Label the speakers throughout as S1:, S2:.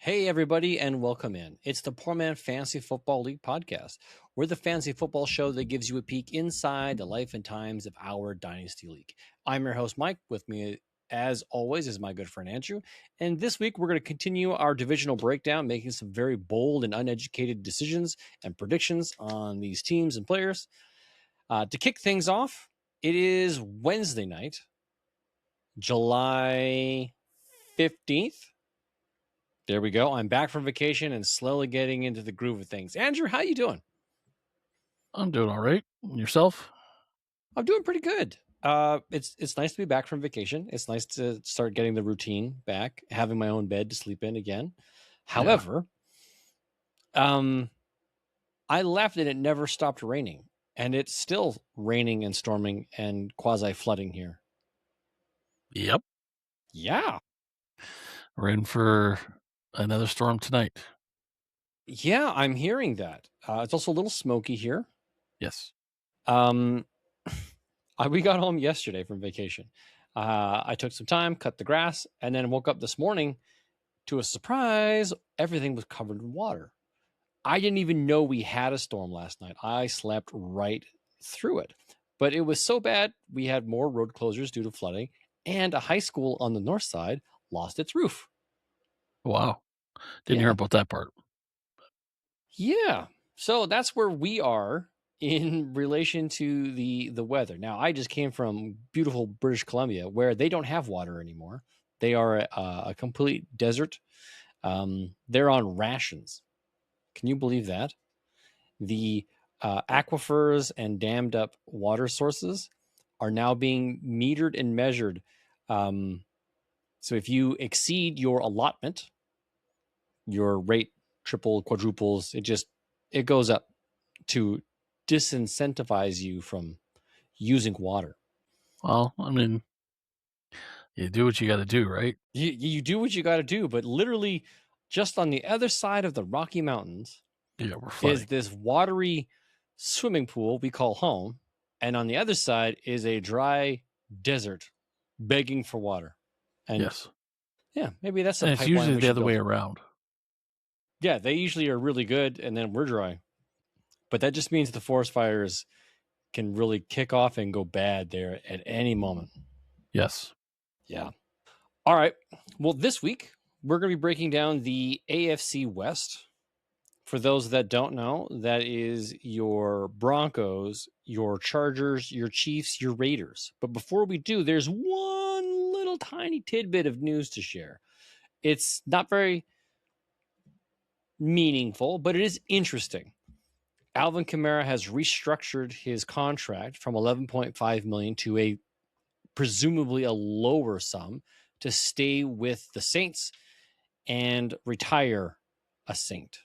S1: Hey, everybody, and welcome in. It's the Poor Man Fantasy Football League podcast. We're the fantasy football show that gives you a peek inside the life and times of our Dynasty League. I'm your host, Mike. With me, as always, is my good friend, Andrew. And this week, we're going to continue our divisional breakdown, making some very bold and uneducated decisions and predictions on these teams and players. To kick things off, it is Wednesday night, July 15th. There we go. I'm back from vacation and slowly getting into the groove of things. Andrew, how you doing?
S2: I'm doing all right. And yourself?
S1: I'm doing pretty good. It's nice to be back from vacation. It's nice to start getting the routine back, having my own bed to sleep in again. However, I left and it never stopped raining, and it's still raining and storming and quasi flooding here.
S2: Yep.
S1: Yeah.
S2: We're in for another storm tonight.
S1: Yeah, I'm hearing that. It's also a little smoky here.
S2: Yes.
S1: We got home yesterday from vacation. I took some time, cut the grass, and then woke up this morning to a surprise. Everything was covered in water. I didn't even know we had a storm last night. I slept right through it. But it was so bad, we had more road closures due to flooding, and a high school on the north side lost its roof.
S2: Wow. Didn't hear about that part.
S1: Yeah. So that's where we are in relation to the weather. Now, I just came from beautiful British Columbia, where they don't have water anymore. They are a complete desert. They're on rations. Can you believe that? The aquifers and dammed up water sources are now being metered and measured. So if you exceed your allotment, your rate triple, quadruples, it goes up to disincentivize you from using water.
S2: Well, I mean, you do what you got to do, right?
S1: You do what you got to do, but literally just on the other side of the Rocky Mountains is this watery swimming pool we call home, and on the other side is a dry desert begging for water. And
S2: yes.
S1: Yeah, maybe that's
S2: and it's usually the other way around.
S1: Yeah, they usually are really good, and then we're dry. But that just means the forest fires can really kick off and go bad there at any moment.
S2: Yes.
S1: Yeah. All right. Well, this week, we're going to be breaking down the AFC West. For those that don't know, that is your Broncos, your Chargers, your Chiefs, your Raiders. But before we do, there's one little tiny tidbit of news to share. It's not very meaningful, but it is interesting. Alvin Kamara has restructured his contract from $11.5 million to a presumably a lower sum to stay with the Saints and retire a Saint.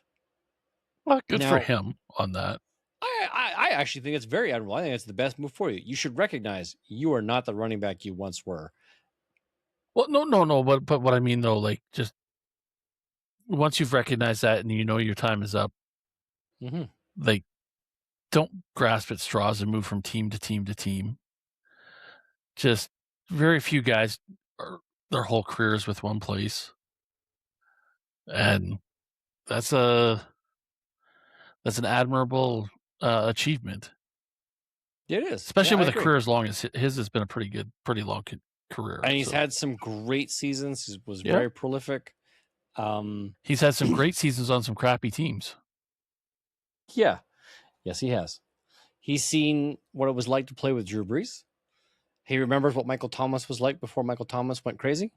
S2: Well, good for him on that.
S1: I actually think it's very admirable. I think it's the best move for you. You should recognize you are not the running back you once were.
S2: Well, no. But what I mean, though, like, just once you've recognized that and you know your time is up, like, don't grasp at straws and move from team to team to team. Just very few guys are their whole careers with one place. And that's an admirable achievement.
S1: It is,
S2: especially with a career as long as his has been a pretty long career.
S1: And he's had some great seasons. He was very prolific.
S2: He's had some great seasons on some crappy teams.
S1: Yeah. Yes, he has. He's seen what it was like to play with Drew Brees. He remembers what Michael Thomas was like before Michael Thomas went crazy.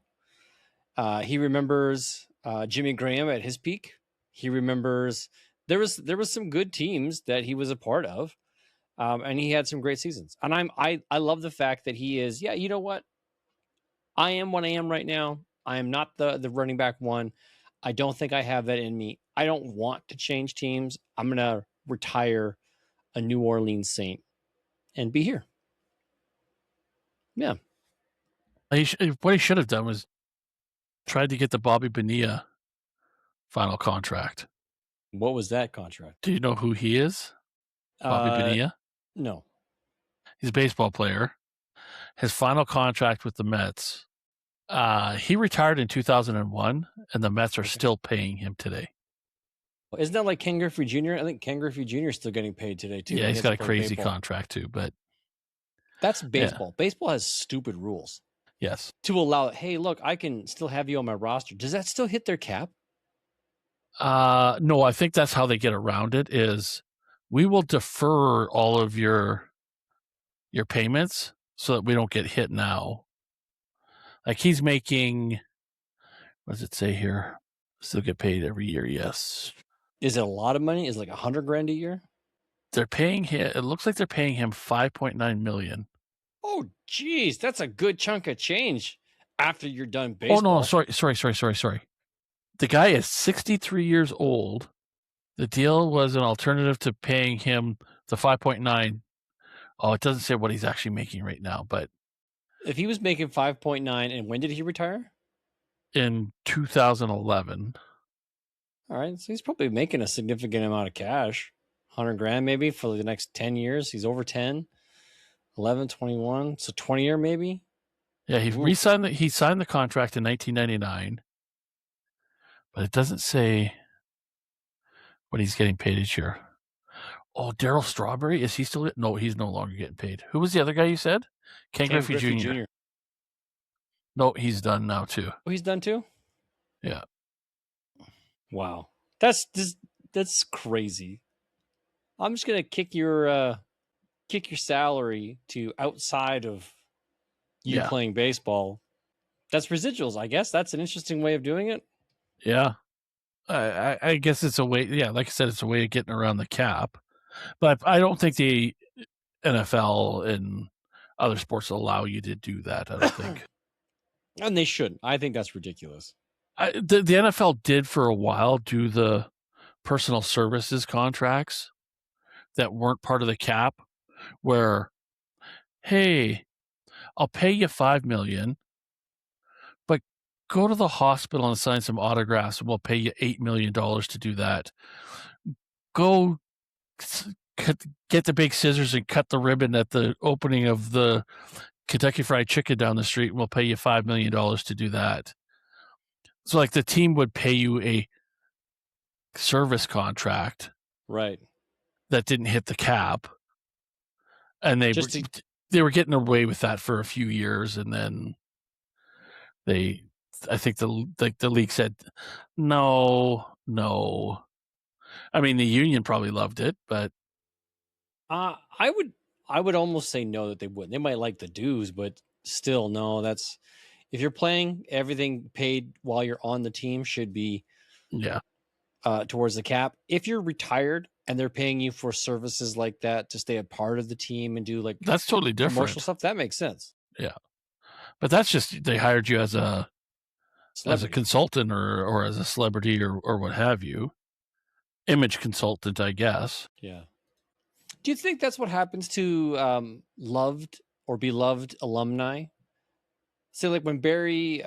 S1: He remembers Jimmy Graham at his peak. He remembers there was some good teams that he was a part of, and he had some great seasons. And I love the fact that he is. Yeah, you know what? I am what I am right now. I am not the running back one. I don't think I have that in me. I don't want to change teams. I'm gonna retire a New Orleans Saint and be here. Yeah.
S2: What he should have done was tried to get the Bobby Bonilla final contract.
S1: What was that contract?
S2: Do you know who he is? Bobby Bonilla?
S1: No.
S2: He's a baseball player. His final contract with the Mets, he retired in 2001, and the Mets are still paying him today.
S1: Isn't that like Ken Griffey Jr.? I think Ken Griffey Jr. is still getting paid today too.
S2: Yeah, he's got a crazy contract too, but
S1: that's baseball. Yeah. Baseball has stupid rules.
S2: Yes.
S1: To allow, hey, look, I can still have you on my roster. Does that still hit their cap?
S2: No, I think that's how they get around it is we will defer all of your payments so that we don't get hit now. Like he's making, what does it say here? Still get paid every year, yes.
S1: Is it a lot of money? Is it like $100,000 a year?
S2: They're paying him, it looks like they're paying him $5.9 million.
S1: Oh, geez, that's a good chunk of change after you're done baseball.
S2: Oh, no, sorry. The guy is 63 years old. The deal was an alternative to paying him the 5.9. Oh, it doesn't say what he's actually making right now, but
S1: if he was making 5.9, and when did he retire?
S2: In 2011.
S1: All right, so he's probably making a significant amount of cash, $100,000 maybe for the next 10 years. He's over 10, 11, 21, so 20 year maybe.
S2: Yeah, he signed the contract in 1999, but it doesn't say what he's getting paid each year. Oh, Darryl Strawberry, is he still? No, he's no longer getting paid. Who was the other guy you said? Ken Griffey Jr. No, he's done now too.
S1: Oh, he's done too?
S2: Yeah.
S1: Wow. That's crazy. I'm just gonna kick your salary to outside of you playing baseball. That's residuals, I guess. That's an interesting way of doing it.
S2: Yeah. I guess it's a way, like I said, it's a way of getting around the cap. But I don't think the NFL and other sports allow you to do that, I don't think.
S1: And they shouldn't. I think that's ridiculous.
S2: The NFL did for a while do the personal services contracts that weren't part of the cap where, hey, I'll pay you $5 million, but go to the hospital and sign some autographs and we'll pay you $8 million to do that. Go get the big scissors and cut the ribbon at the opening of the Kentucky Fried Chicken down the street and we'll pay you $5 million to do that. So like the team would pay you a service contract.
S1: Right. That
S2: didn't hit the cap. And they were getting away with that for a few years, and then I think the league said, no. I mean, the union probably loved it, but
S1: I would almost say no, that they wouldn't. They might like the dues, but still, no. That's if you're playing, everything paid while you're on the team should be towards the cap. If you're retired and they're paying you for services like that to stay a part of the team and do like
S2: that's totally different
S1: commercial stuff, that makes sense.
S2: Yeah, but that's just they hired you as a consultant or as a celebrity or what have you, image consultant, I guess.
S1: Yeah. Do you think that's what happens to loved or beloved alumni? So like when Barry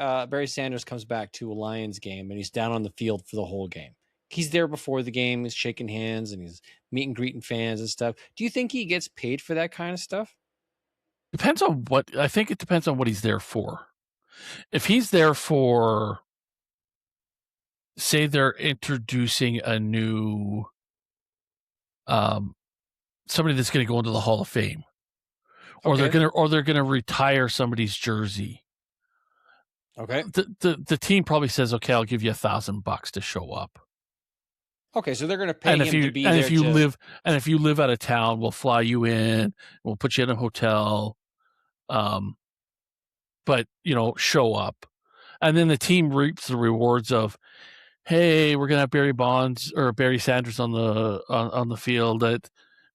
S1: Sanders comes back to a Lions game and he's down on the field for the whole game. He's there before the game, he's shaking hands and he's meet and greeting fans and stuff. Do you think he gets paid for that kind of stuff?
S2: Depends on what, I think it depends on what he's there for. If he's there for, say they're introducing a new, somebody that's going to go into the Hall of Fame, or they're going to retire somebody's jersey.
S1: Okay.
S2: The team probably says, okay, I'll give you $1,000 to show up.
S1: Okay, so they're going to pay him to be there.
S2: And if you live out of town, we'll fly you in. We'll put you in a hotel. But show up, and then the team reaps the rewards of, hey, we're gonna have Barry Bonds or Barry Sanders on the field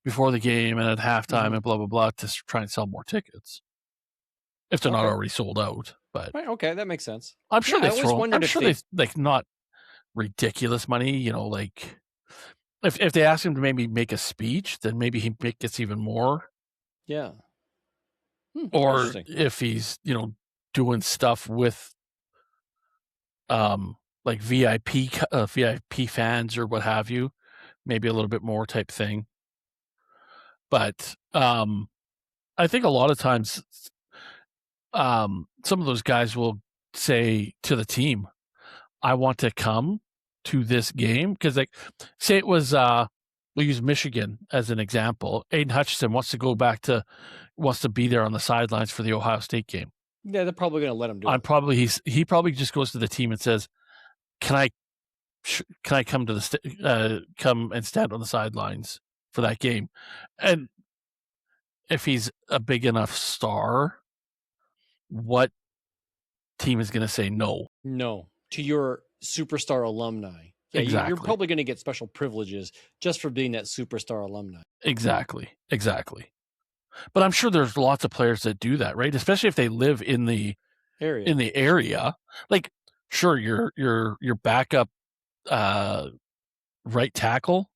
S2: before the game and at halftime and blah blah blah to try and sell more tickets if they're not already sold out. But
S1: right, okay, that makes sense.
S2: I'm sure they like not ridiculous money. Like if they ask him to maybe make a speech, then maybe he gets even more.
S1: Yeah.
S2: Or if he's doing stuff with like VIP fans or what have you, maybe a little bit more type thing. But I think a lot of times some of those guys will say to the team, I want to come to this game. Because, like, say it was, we'll use Michigan as an example. Aiden Hutchinson wants to be there on the sidelines for the Ohio State game.
S1: Yeah, they're probably going to let him do it.
S2: He probably just goes to the team and says, "Can I come to come and stand on the sidelines for that game?" And if he's a big enough star, what team is going to say no?
S1: No, to your superstar alumni. Yeah,
S2: Exactly.
S1: You're probably going to get special privileges just for being that superstar alumni.
S2: Exactly. But I'm sure there's lots of players that do that, right? Especially if they live in the area. Like, sure, your backup right tackle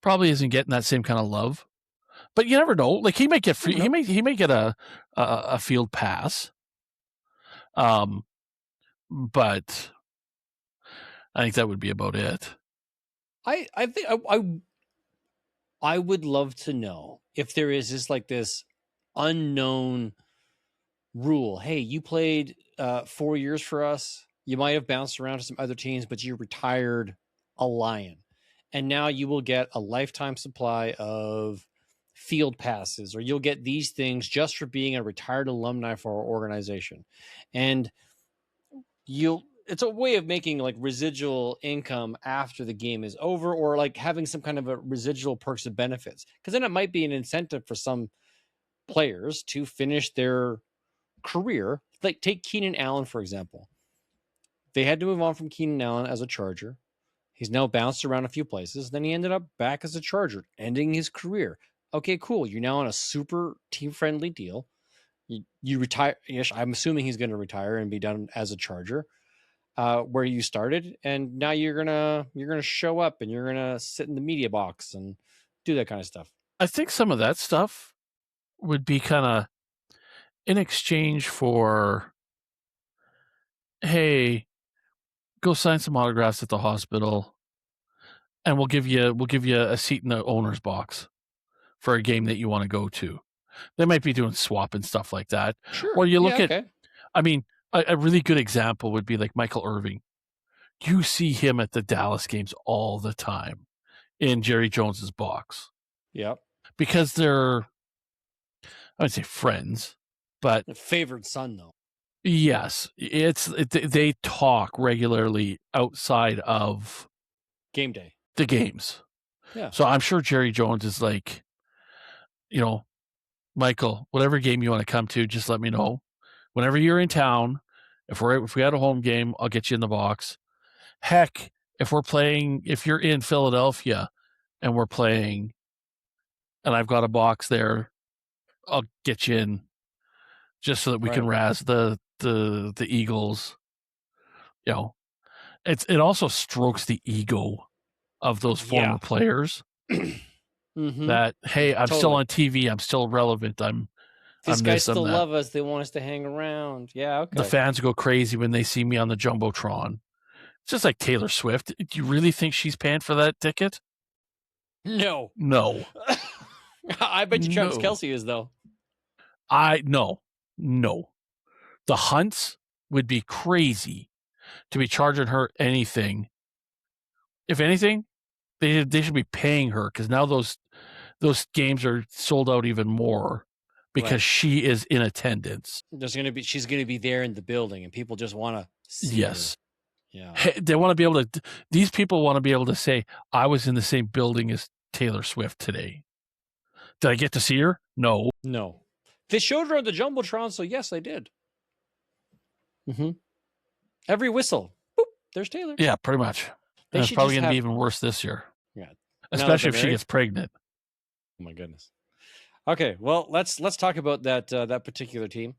S2: probably isn't getting that same kind of love, but you never know. Like, he might get free. He may get a field pass. But I think that would be about it.
S1: I think I would love to know if there is this unknown rule. Hey, you played 4 years for us. You might have bounced around to some other teams, but you retired a Lion. And now you will get a lifetime supply of field passes, or you'll get these things just for being a retired alumni for our organization. And it's a way of making like residual income after the game is over, or like having some kind of a residual perks of benefits. Because then it might be an incentive for some players to finish their career. Like, take Keenan Allen, for example. They had to move on from Keenan Allen as a Charger. He's now bounced around a few places. Then he ended up back as a Charger, ending his career. Okay, cool. You're now on a super team-friendly deal. You retire. Yes, I'm assuming he's going to retire and be done as a Charger, where you started. And now you're gonna show up and you're gonna sit in the media box and do that kind of stuff.
S2: I think some of that stuff would be kind of in exchange for, hey, go sign some autographs at the hospital, and we'll give you a seat in the owner's box for a game that you want to go to. They might be doing swap and stuff like that.
S1: Sure.
S2: Or you look at, I mean, a really good example would be like Michael Irving. You see him at the Dallas games all the time in Jerry Jones's box.
S1: Yep.
S2: Because they're, I would say friends, but
S1: a favored son, though.
S2: Yes, they talk regularly outside of
S1: game day,
S2: the games.
S1: Yeah.
S2: So I'm sure Jerry Jones is like, Michael, whatever game you want to come to, just let me know. Whenever you're in town, if we had a home game, I'll get you in the box. Heck, if you're in Philadelphia and we're playing, and I've got a box there, I'll get you in, just so that we can razz the Eagles. It also strokes the ego of those former players. That, hey, I'm still on TV, I'm still relevant,
S1: these guys still love us, they want us to hang around. Yeah, okay.
S2: The fans go crazy when they see me on the Jumbotron. It's just like Taylor Swift. Do you really think she's paying for that ticket?
S1: No.
S2: I
S1: bet you Travis Kelce is, though.
S2: No. The Hunts would be crazy to be charging her anything. If anything, they should be paying her, because now those games are sold out even more because she is in attendance.
S1: She's gonna be there in the building, and people just want to see her. Yeah.
S2: They want to be able to. These people want to be able to say, "I was in the same building as Taylor Swift today." Did I get to see her? No.
S1: They showed her on the Jumbotron, so yes, I did. Every whistle, boop, there's Taylor.
S2: Yeah, pretty much. It's probably going to be even worse this year.
S1: Yeah,
S2: especially if she gets pregnant.
S1: Oh my goodness. Okay, well, let's talk about that particular team.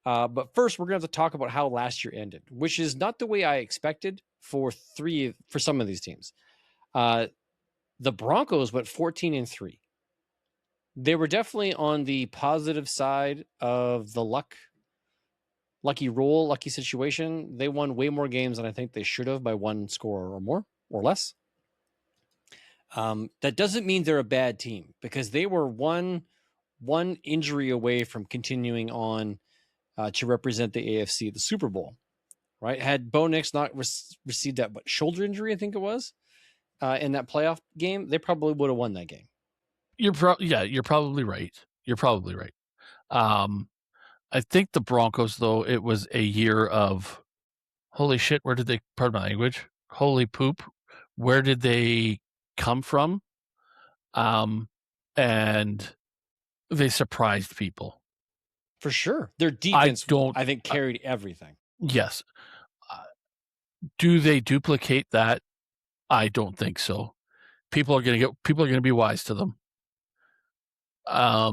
S1: But first, we're going to have to talk about how last year ended, which is not the way I expected for some of these teams. The Broncos went 14-3. They were definitely on the positive side of the lucky roll, lucky situation. They won way more games than I think they should have by one score or more or less. That doesn't mean they're a bad team, because they were one injury away from continuing on to represent the AFC, the Super Bowl, right? Had Bo Nix not received that shoulder injury, I think it was, in that playoff game, they probably would have won that game.
S2: You're probably right. I think the Broncos, though, it was a year of holy shit. Where did they? Pardon my language. Holy poop. Where did they come from? And they surprised people.
S1: For sure. Their defense, I think, carried everything.
S2: Yes. Do they duplicate that? I don't think so. People are going to be wise to them. I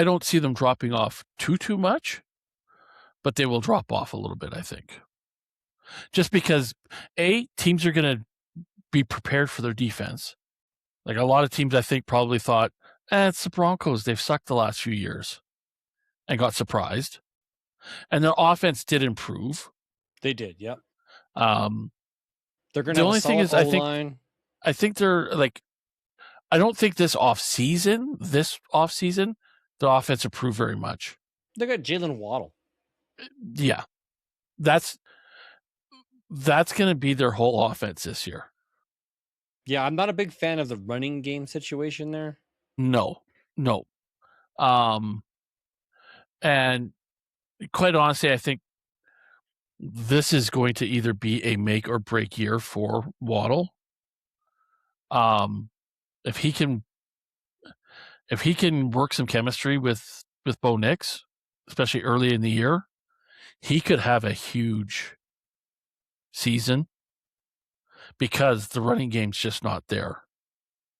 S2: don't see them dropping off too much, but they will drop off a little bit, I think. Just because teams are going to be prepared for their defense. Like a lot of teams, I think, probably thought, it's the Broncos. They've sucked the last few years and got surprised. And their offense did improve.
S1: They did, yep.
S2: They're going to have a solid O-line. I think they're like, I don't think this offseason, the offense improved very much.
S1: They got Jalen Waddle.
S2: Yeah. That's going to be their whole offense this year.
S1: Yeah, I'm not a big fan of the running game situation there.
S2: No. And quite honestly, I think this is going to either be a make or break year for Waddle. If he can work some chemistry with Bo Nix, especially early in the year, he could have a huge season because the running game's just not there.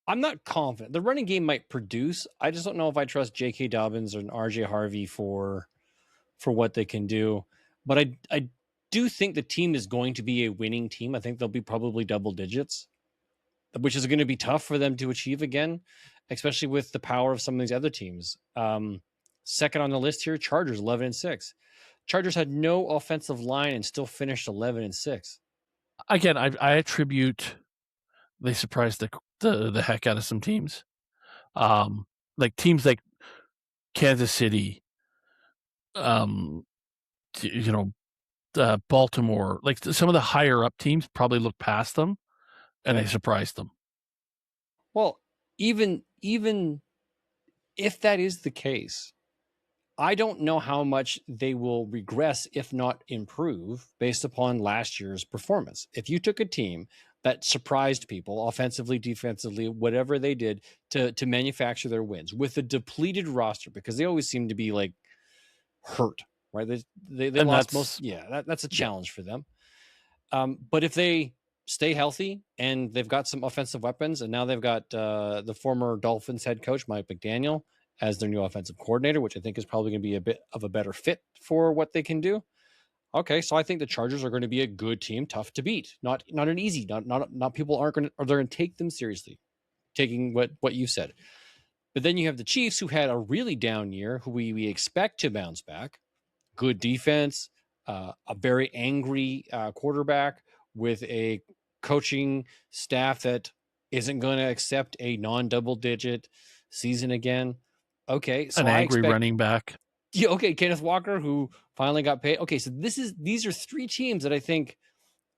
S1: I'm not confident. The running game might produce. I just don't know if I trust J.K. Dobbins or RJ Harvey for what they can do. But I do think the team is going to be a winning team. I think they'll be probably double digits, which is going to be tough for them to achieve again, especially with the power of some of these other teams. Second on the list here, Chargers 11-6. Chargers had no offensive line and still finished 11-6.
S2: Again, I attribute they surprised the heck out of some teams, like teams like Kansas City, Baltimore. Like some of the higher up teams probably looked past them, and they surprised them.
S1: Well, even if that is the case, I don't know how much they will regress, if not improve, based upon last year's performance. If you took a team that surprised people offensively, defensively, whatever they did to manufacture their wins with a depleted roster, because they always seem to be like hurt, right? They lost most. Yeah, that's a challenge for them. But if they stay healthy and they've got some offensive weapons, and now they've got the former Dolphins head coach, Mike McDaniel, as their new offensive coordinator, which I think is probably going to be a bit of a better fit for what they can do. Okay, so I think the Chargers are going to be a good team, tough to beat. Not an easy, not people aren't going to, or they're going to take them seriously, taking what you said. But then you have the Chiefs, who had a really down year, who we expect to bounce back. Good defense, a very angry quarterback with a coaching staff that isn't going to accept a non-double-digit season again. Okay, so
S2: an angry running back.
S1: Yeah, okay, Kenneth Walker, who finally got paid. Okay, so these are three teams that I think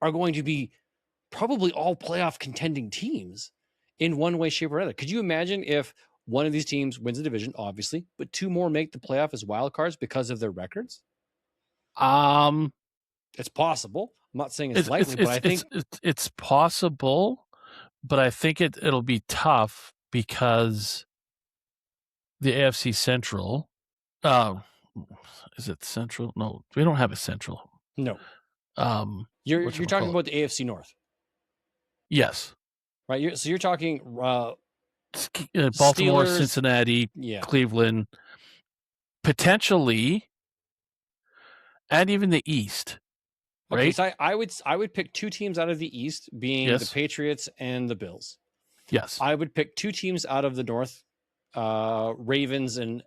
S1: are going to be probably all playoff contending teams in one way, shape, or other. Could you imagine if one of these teams wins the division, obviously, but two more make the playoff as wild cards because of their records? It's possible. I'm not saying it's likely, but I think
S2: it's possible. But I think it'll be tough because the AFC Central. Is it Central? No, we don't have a Central.
S1: No. You're talking about the AFC North.
S2: Yes.
S1: Right. You're talking
S2: Baltimore,
S1: Steelers,
S2: Cincinnati, Cleveland, potentially, and even the East. Right.
S1: Okay, so I would pick two teams out of the East, being the Patriots and the Bills.
S2: Yes.
S1: I would pick two teams out of the North, Ravens and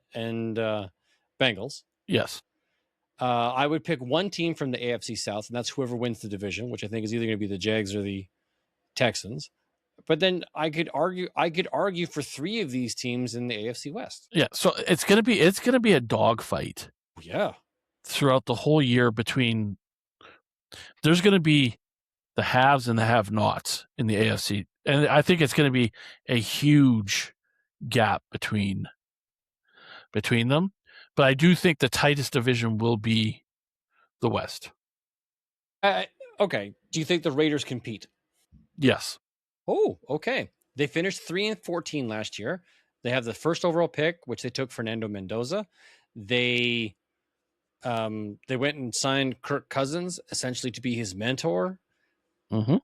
S1: Bengals.
S2: Yes.
S1: I would pick one team from the AFC South, and that's whoever wins the division, which I think is either going to be the Jags or the Texans. But then I could argue for three of these teams in the AFC West.
S2: Yeah, so it's gonna be a dogfight.
S1: Yeah,
S2: throughout the whole year between. There's going to be the haves and the have-nots in the AFC, and I think it's going to be a huge gap between them. But I do think the tightest division will be the West.
S1: Okay. Do you think the Raiders compete?
S2: Yes.
S1: Oh, okay. They finished 3-14 last year. They have the first overall pick, which they took Fernando Mendoza. They went and signed Kirk Cousins essentially to be his mentor.
S2: Mm-hmm.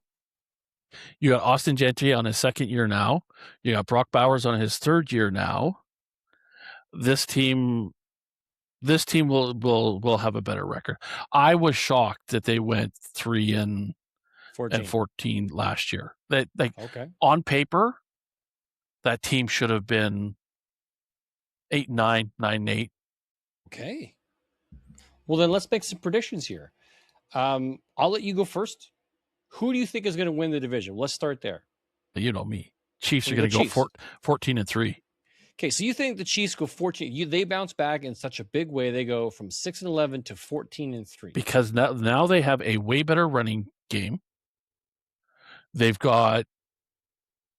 S2: You got Austin Gentry on his second year now. You got Brock Bowers on his third year now. This team will have a better record. I was shocked that they went 3-14 last year. That
S1: okay.
S2: On paper, that team should have been 8-9, 9-8.
S1: Okay. Well, then let's make some predictions here. I'll let you go first. Who do you think is going to win the division? Let's start there.
S2: You know me. Chiefs are going to go 14-3.
S1: Okay, so you think the Chiefs go 14? They bounce back in such a big way. They go from 6-11 to 14-3
S2: because now they have a way better running game. They've got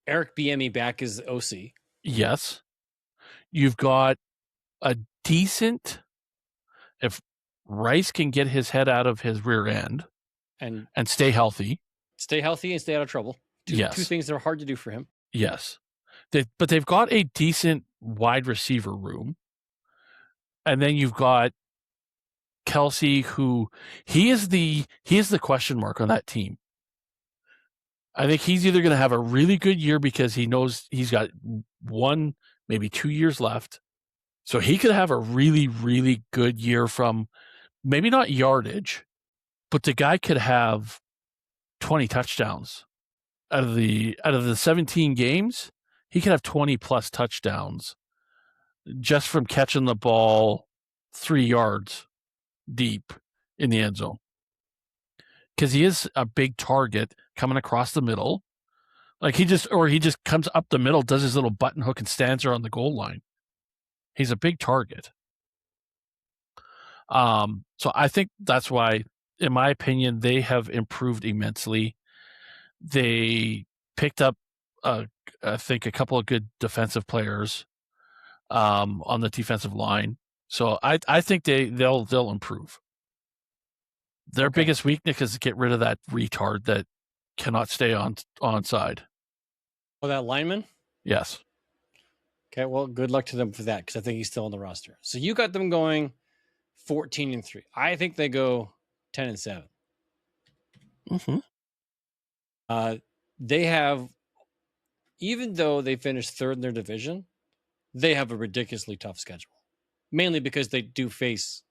S1: Eric Bieniemy back as OC.
S2: Yes, you've got a decent. If Rice can get his head out of his rear end and stay healthy
S1: and stay out of trouble. Two things that are hard to do for him.
S2: Yes. But they've got a decent wide receiver room. And then you've got Kelsey, who he is the question mark on that team. I think he's either going to have a really good year because he knows he's got 1, maybe 2 years left. So he could have a really, really good year from maybe not yardage, but the guy could have 20 touchdowns out of the 17 games. He could have 20 plus touchdowns just from catching the ball 3 yards deep in the end zone. Because he is a big target coming across the middle. Like he just comes up the middle, does his little button hook and stands there on the goal line. He's a big target. So I think that's why, in my opinion, they have improved immensely. They picked up, I think, a couple of good defensive players on the defensive line. So I think they'll improve. Their biggest weakness is to get rid of that retard that cannot stay on side.
S1: Oh, that lineman?
S2: Yes.
S1: Okay, well, good luck to them for that because I think he's still on the roster. So you got them going 14-3. I think they go 10-7.
S2: Mm-hmm.
S1: They have, even though they finished third in their division, they have a ridiculously tough schedule. Mainly because they do face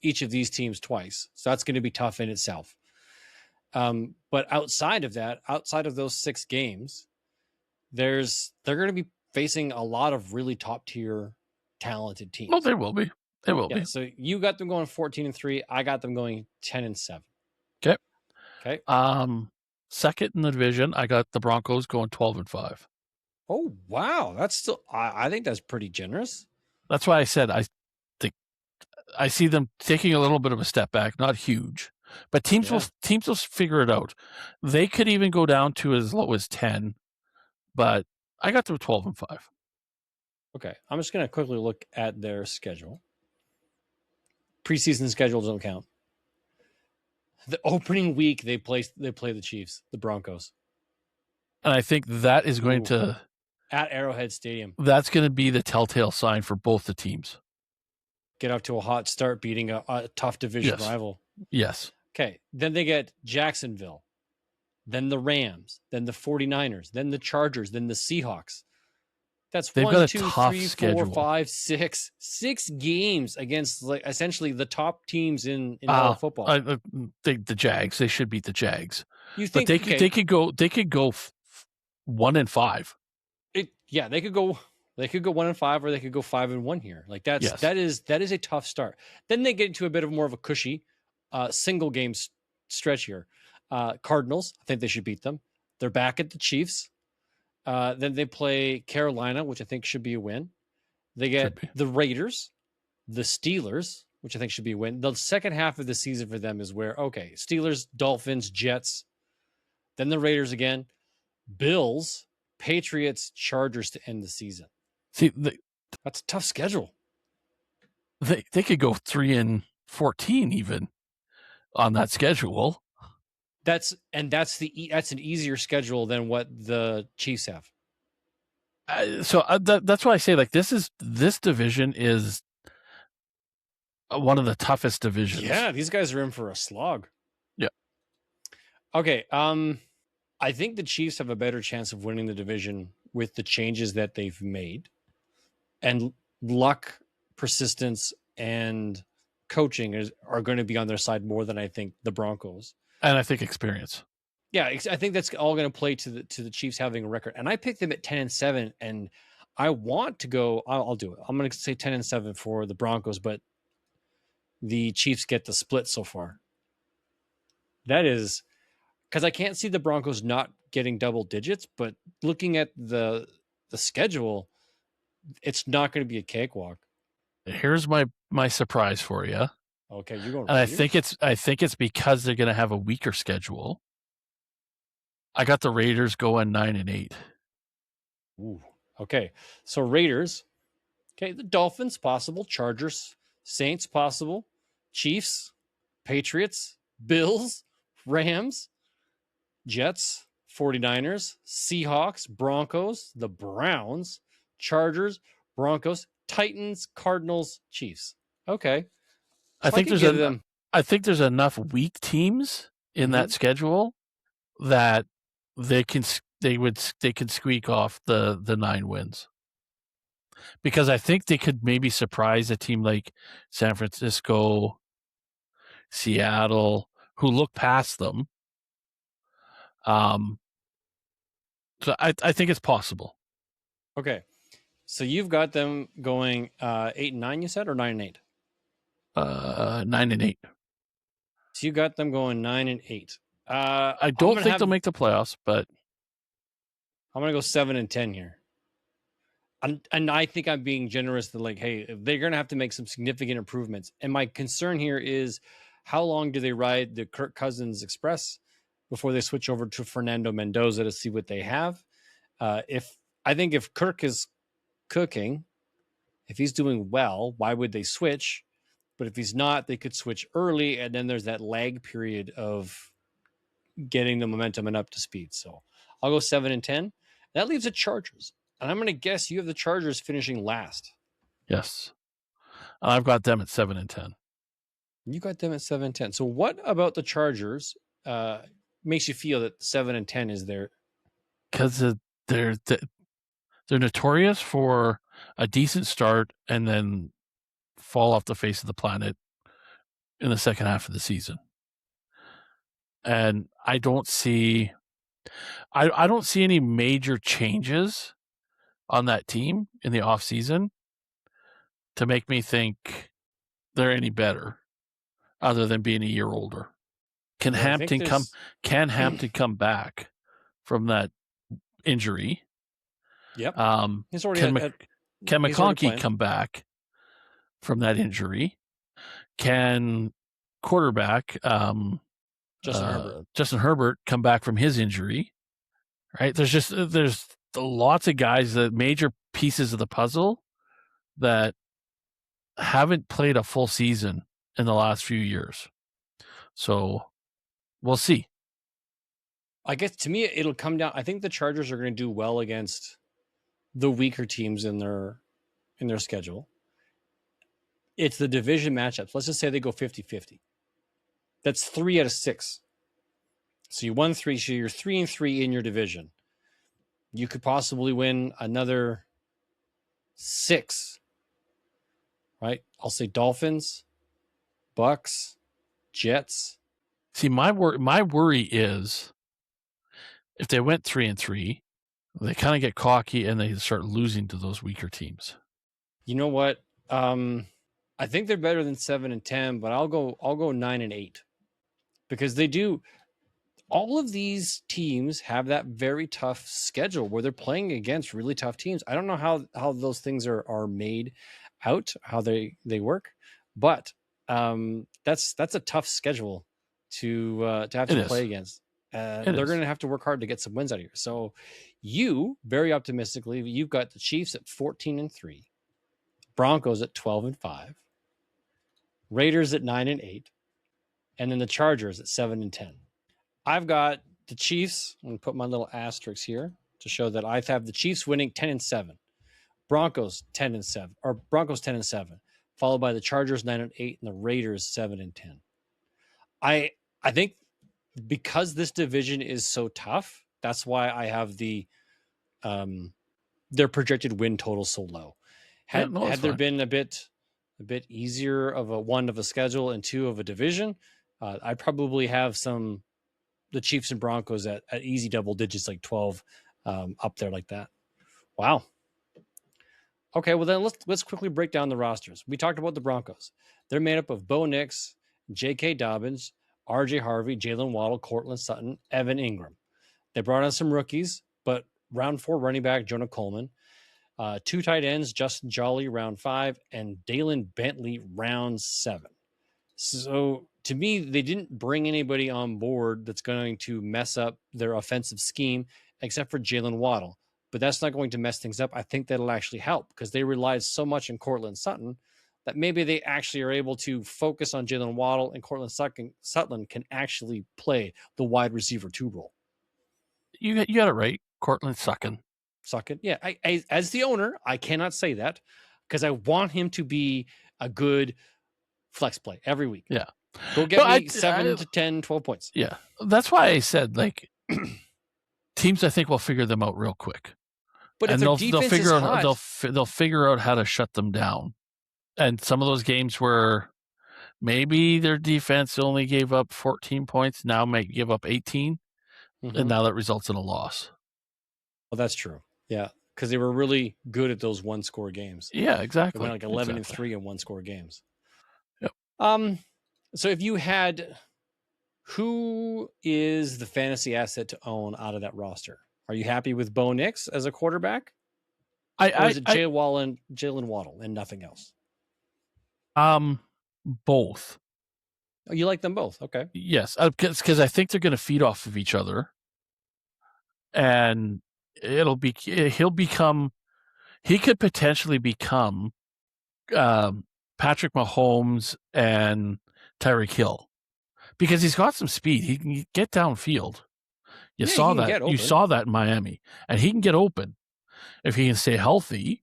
S1: each of these teams twice. So that's going to be tough in itself. But outside of that, outside of those 6 games, they're going to be facing a lot of really top tier talented teams.
S2: Well, they will be. They will be.
S1: So you got them going 14-3. I got them going 10-7. Okay.
S2: Second in the division, I got the Broncos going 12-5.
S1: Oh, wow. That's still, I think that's pretty generous.
S2: That's why I said I think I see them taking a little bit of a step back, not huge, but teams will figure it out. They could even go down to as low as 10, but I got them 12-5.
S1: Okay. I'm just going to quickly look at their schedule. Preseason schedules don't count. The opening week they play the Chiefs, the Broncos.
S2: And I think that is going to
S1: at Arrowhead Stadium.
S2: That's going to be the telltale sign for both the teams.
S1: Get off to a hot start, beating a tough division rival.
S2: Yes.
S1: Okay. Then they get Jacksonville, then the Rams, then the 49ers, then the Chargers, then the Seahawks. That's
S2: They've
S1: 1, 2, 3, 4, 5, 6 games against essentially the top teams in all of football.
S2: The Jags, they should beat the Jags.
S1: You think
S2: but they could go 1-5.
S1: They could go 1-5 or they could go 5-1 here. Like that is a tough start. Then they get into a bit of more of a cushy single game stretch here. Cardinals, I think they should beat them. They're back at the Chiefs. Then they play Carolina, which I think should be a win. They get the Raiders, the Steelers, which I think should be a win. The second half of the season for them is where, okay, Steelers, Dolphins, Jets, then the Raiders again, Bills, Patriots, Chargers to end the season.
S2: See,
S1: that's a tough schedule.
S2: They could go 3-14 even on that schedule.
S1: That's an easier schedule than what the Chiefs have.
S2: That's why I say, like, this division is one of the toughest divisions.
S1: Yeah, these guys are in for a slog.
S2: Yeah.
S1: Okay. I think the Chiefs have a better chance of winning the division with the changes that they've made, and luck, persistence, and coaching are going to be on their side more than I think the Broncos.
S2: And I think experience.
S1: Yeah, I think that's all going to play to the Chiefs having a record. And I picked them at 10-7, and I want to go. I'll do it. I'm going to say 10-7 for the Broncos, but the Chiefs get the split so far. That is because I can't see the Broncos not getting double digits, but looking at the schedule, it's not going to be a cakewalk.
S2: Here's my surprise for you.
S1: Okay, you're going.
S2: And I think it's because they're going to have a weaker schedule. I got the Raiders going 9-8.
S1: Ooh. Okay. So Raiders. Okay, the Dolphins possible, Chargers, Saints possible, Chiefs, Patriots, Bills, Rams, Jets, 49ers, Seahawks, Broncos, the Browns, Chargers, Broncos, Titans, Cardinals, Chiefs. Okay. So
S2: I think there's enough weak teams in that schedule that they can squeak off the 9 wins, because I think they could maybe surprise a team like San Francisco, Seattle, who look past them. So I think it's possible.
S1: Okay, so you've got them going 8-9. You said, or 9-8?
S2: 9-8.
S1: So you got them going 9-8.
S2: I don't think they'll make the playoffs, but
S1: I'm going to go 7-10 here. And I think I'm being generous to, like, hey, they're going to have to make some significant improvements. And my concern here is, how long do they ride the Kirk Cousins Express before they switch over to Fernando Mendoza to see what they have? If Kirk is cooking, if he's doing well, why would they switch? But if he's not, they could switch early, and then there's that lag period of getting the momentum and up to speed. So I'll go 7-10. That leaves the Chargers. And I'm going to guess you have the Chargers finishing last.
S2: Yes. I've got them at 7-10.
S1: You got them at 7-10. So what about the Chargers makes you feel that 7-10 is there?
S2: Because they're notorious for a decent start and then fall off the face of the planet in the second half of the season. And I don't see any major changes on that team in the off season to make me think they're any better, other than being a year older. Can Hampton come back from that injury?
S1: Yep.
S2: Can McConkey come back from that injury? Can quarterback Justin Herbert come back from his injury? Right? There's lots of guys, that major pieces of the puzzle that haven't played a full season in the last few years. So we'll see.
S1: I guess to me, it'll come down. I think the Chargers are going to do well against the weaker teams in their schedule. It's the division matchups. Let's just say they go 50-50. That's 3 out of 6. So you won 3, so you're 3-3 in your division. You could possibly win another 6, right? I'll say Dolphins, Bucks, Jets.
S2: See, my worry is if they went 3-3, they kind of get cocky and they start losing to those weaker teams.
S1: You know what? I think they're better than 7-10, but I'll go 9-8, because they do. All of these teams have that very tough schedule where they're playing against really tough teams. I don't know how those things are made out, how they work, but That's a tough schedule to have to play against. They're going to have to work hard to get some wins out of here. So you, very optimistically, you've got the Chiefs at 14-3, Broncos at 12-5, Raiders at 9-8, and then the Chargers at 7-10. I've got the Chiefs. I'm going to put my little asterisk here to show that I have the Chiefs winning 10-7, Broncos 10-7, or Broncos 10-7, followed by the Chargers 9-8 and the Raiders 7-10. I think because this division is so tough, that's why I have their projected win total so low. Had there been a bit easier of a schedule and two of a division, I'd probably have the Chiefs and Broncos at easy double digits, like 12, up there like that. Wow. Okay, well then let's quickly break down the rosters. We talked about the Broncos. They're made up of Bo Nix, J.K. Dobbins, R.J. Harvey, Jalen Waddle, Cortland Sutton, Evan Ingram. They brought on some rookies, but round 4 running back Jonah Coleman, 2 tight ends Justin Jolly round 5, and Dalen Bentley round 7. So to me, they didn't bring anybody on board that's going to mess up their offensive scheme, except for Jalen Waddle. But that's not going to mess things up. I think that'll actually help because they relied so much on Cortland Sutton that maybe they actually are able to focus on Jalen Waddle, and Cortland Sutton can actually play the wide receiver 2 role.
S2: You got it right. Cortland Sutton.
S1: Yeah. I as the owner, I cannot say that because I want him to be a good flex play every week.
S2: Yeah.
S1: Go get me 7 to 10, 12 points.
S2: Yeah. That's why I said, like, teams, I think, will figure them out real quick.
S1: But if they'll figure
S2: out they'll figure out how to shut them down. And some of those games where maybe their defense only gave up 14 points, now might give up 18, and now that results in a loss.
S1: Well, that's true. Yeah, because they were really good at those one-score games.
S2: Yeah, exactly.
S1: They went like 11-3 in one-score games.
S2: Yep.
S1: So if you had, who is the fantasy asset to own out of that roster? Are you happy with Bo Nix as a quarterback? Or is it Jalen Waddle and nothing else?
S2: Both.
S1: Oh, you like them both? Okay.
S2: Yes, because I think they're going to feed off of each other, and he could potentially become Patrick Mahomes and Tyreek Hill because he's got some speed. He can get downfield. You saw that in Miami, and he can get open if he can stay healthy.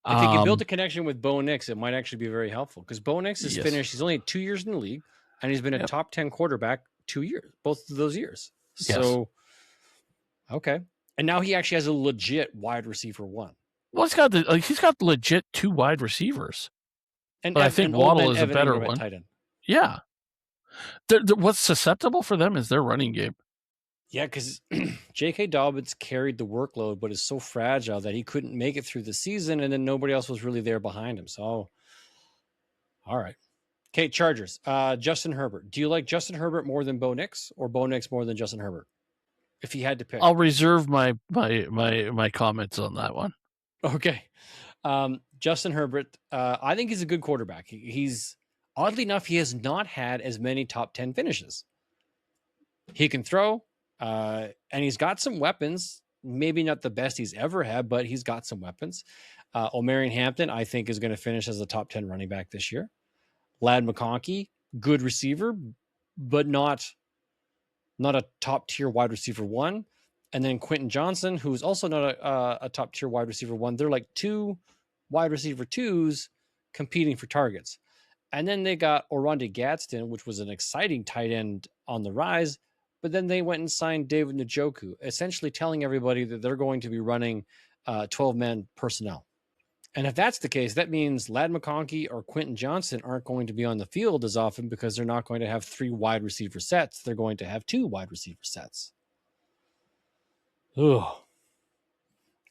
S1: If he can build a connection with Bo Nix, it might actually be very helpful because Bo Nix is finished. He's only 2 years in the league, and he's been a top 10 quarterback 2 years, both of those years. So, okay. And now he actually has a legit wide receiver 1.
S2: Well, he's got legit 2 wide receivers. But I think Waddle is a better one. Tight end. Yeah. What's susceptible for them is their running game.
S1: Yeah, because J.K. Dobbins carried the workload, but is so fragile that he couldn't make it through the season, and then nobody else was really there behind him. So, all right. Okay, Chargers. Justin Herbert. Do you like Justin Herbert more than Bo Nix, or Bo Nix more than Justin Herbert? If you had to pick.
S2: I'll reserve my comments on that one.
S1: Okay. Justin Herbert, I think he's a good quarterback. He's, oddly enough, he has not had as many top 10 finishes. He can throw. And he's got some weapons, maybe not the best he's ever had, but he's got some weapons. Omarion Hampton, I think, is going to finish as a top 10 running back this year. Ladd McConkey, good receiver, but not a top tier wide receiver 1. And then Quentin Johnson, who's also not a top tier wide receiver 1. They're like 2 wide receiver 2s competing for targets. And then they got Oronde Gadsden, which was an exciting tight end on the rise. But then they went and signed David Njoku, essentially telling everybody that they're going to be running 12-man personnel. And if that's the case, that means Ladd McConkey or Quentin Johnson aren't going to be on the field as often because they're not going to have 3 wide receiver sets. They're going to have 2 wide receiver sets. Ugh.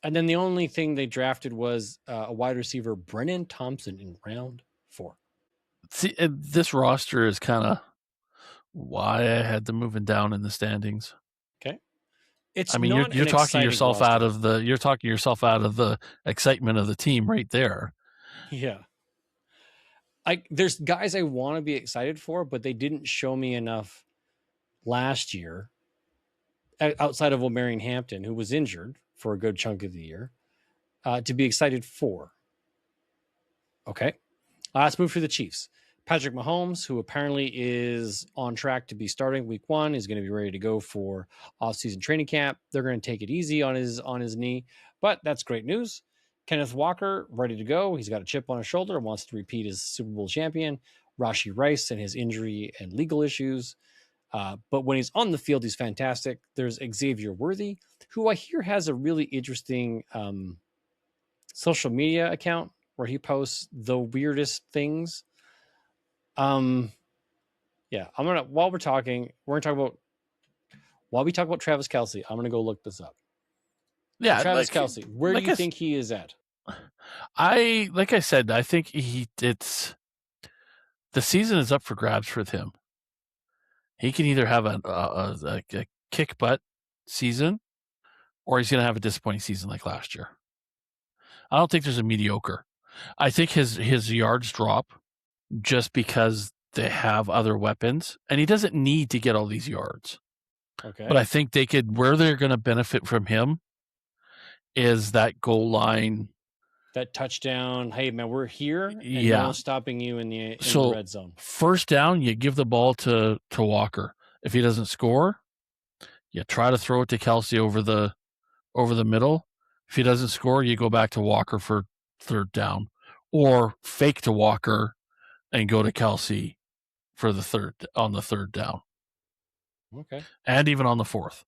S1: And then the only thing they drafted was a wide receiver, Brennan Thompson, in round 4.
S2: See, this roster is kind of why I had them moving down in the standings.
S1: Okay.
S2: You're talking yourself out of the excitement of the team right there.
S1: Yeah. there's guys I want to be excited for, but they didn't show me enough last year outside of O'Marion Hampton, who was injured for a good chunk of the year, to be excited for. Okay. Let's move to the Chiefs. Patrick Mahomes, who apparently is on track to be starting week 1, is going to be ready to go for off-season training camp. They're going to take it easy on his knee, but that's great news. Kenneth Walker, ready to go. He's got a chip on his shoulder and wants to repeat as Super Bowl champion. Rashee Rice and his injury and legal issues. But when he's on the field, he's fantastic. There's Xavier Worthy, who I hear has a really interesting social media account where he posts the weirdest things. Yeah, while we talk about Travis Kelce, I'm gonna go look this up.
S2: Yeah,
S1: so Travis Kelce, where do you think he is at?
S2: I said, I think the season is up for grabs with him. He can either have a kick butt season, or he's going to have a disappointing season like last year. I don't think there's a mediocre. I think his yards drop just because they have other weapons, and he doesn't need to get all these yards.
S1: Okay.
S2: But I think where they're going to benefit from him is that goal line.
S1: That touchdown, hey man, we're here, and no one's stopping you in the red zone.
S2: First down, you give the ball to Walker. If he doesn't score, you try to throw it to Kelce over the middle. If he doesn't score, you go back to Walker for third down, or fake to Walker and go to Kelce for the third down.
S1: Okay.
S2: And even on the fourth.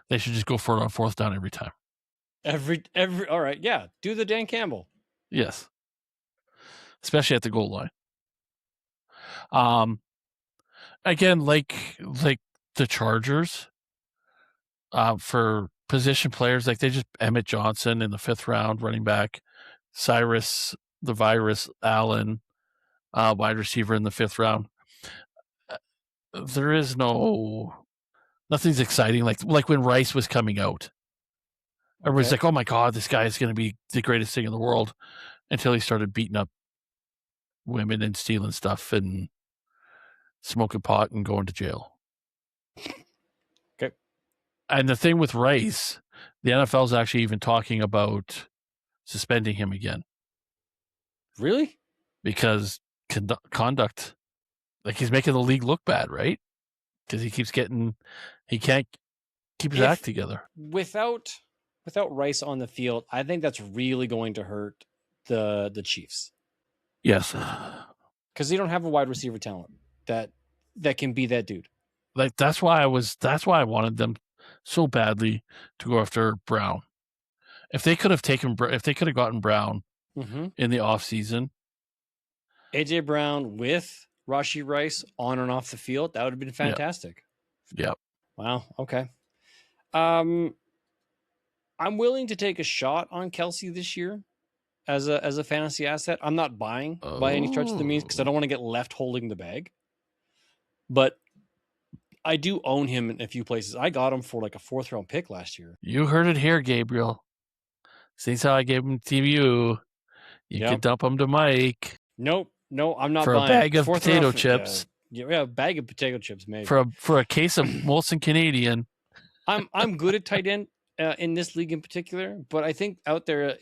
S2: They should just go for it on fourth down every time.
S1: Every all right, yeah. Do the Dan Campbell.
S2: Yes. Especially at the goal line. Again, like the Chargers, for position players, like they just Emmett Johnson in the 5th round, running back, Cyrus the Virus Allen, wide receiver in the 5th round. There is nothing's exciting like when Rice was coming out. Everybody's like, oh my God, this guy is going to be the greatest thing in the world, until he started beating up women and stealing stuff and smoking pot and going to jail.
S1: Okay.
S2: And the thing with Rice, the NFL is actually even talking about suspending him again.
S1: Really?
S2: Because conduct, like he's making the league look bad, right? Because he can't keep his act together.
S1: Without Rice on the field, I think that's really going to hurt the Chiefs.
S2: Yes.
S1: Because they don't have a wide receiver talent that can be that dude.
S2: Like that's why I wanted them so badly to go after Brown. If they could have gotten Brown in the offseason.
S1: AJ Brown with Rashee Rice on and off the field, that would have been fantastic.
S2: Yep.
S1: Wow. Okay. I'm willing to take a shot on Kelce this year as a fantasy asset. I'm not buying by any stretch of the means because I don't want to get left holding the bag. But I do own him in a few places. I got him for like a 4th round pick last year.
S2: You heard it here, Gabriel. Since how I gave him to you, can dump him to Mike.
S1: Nope. No, I'm not
S2: for
S1: buying.
S2: A bag of potato chips.
S1: Yeah, a bag of potato chips, maybe.
S2: For a case of Molson Canadian.
S1: I'm good at tight end in this league in particular, but I think out there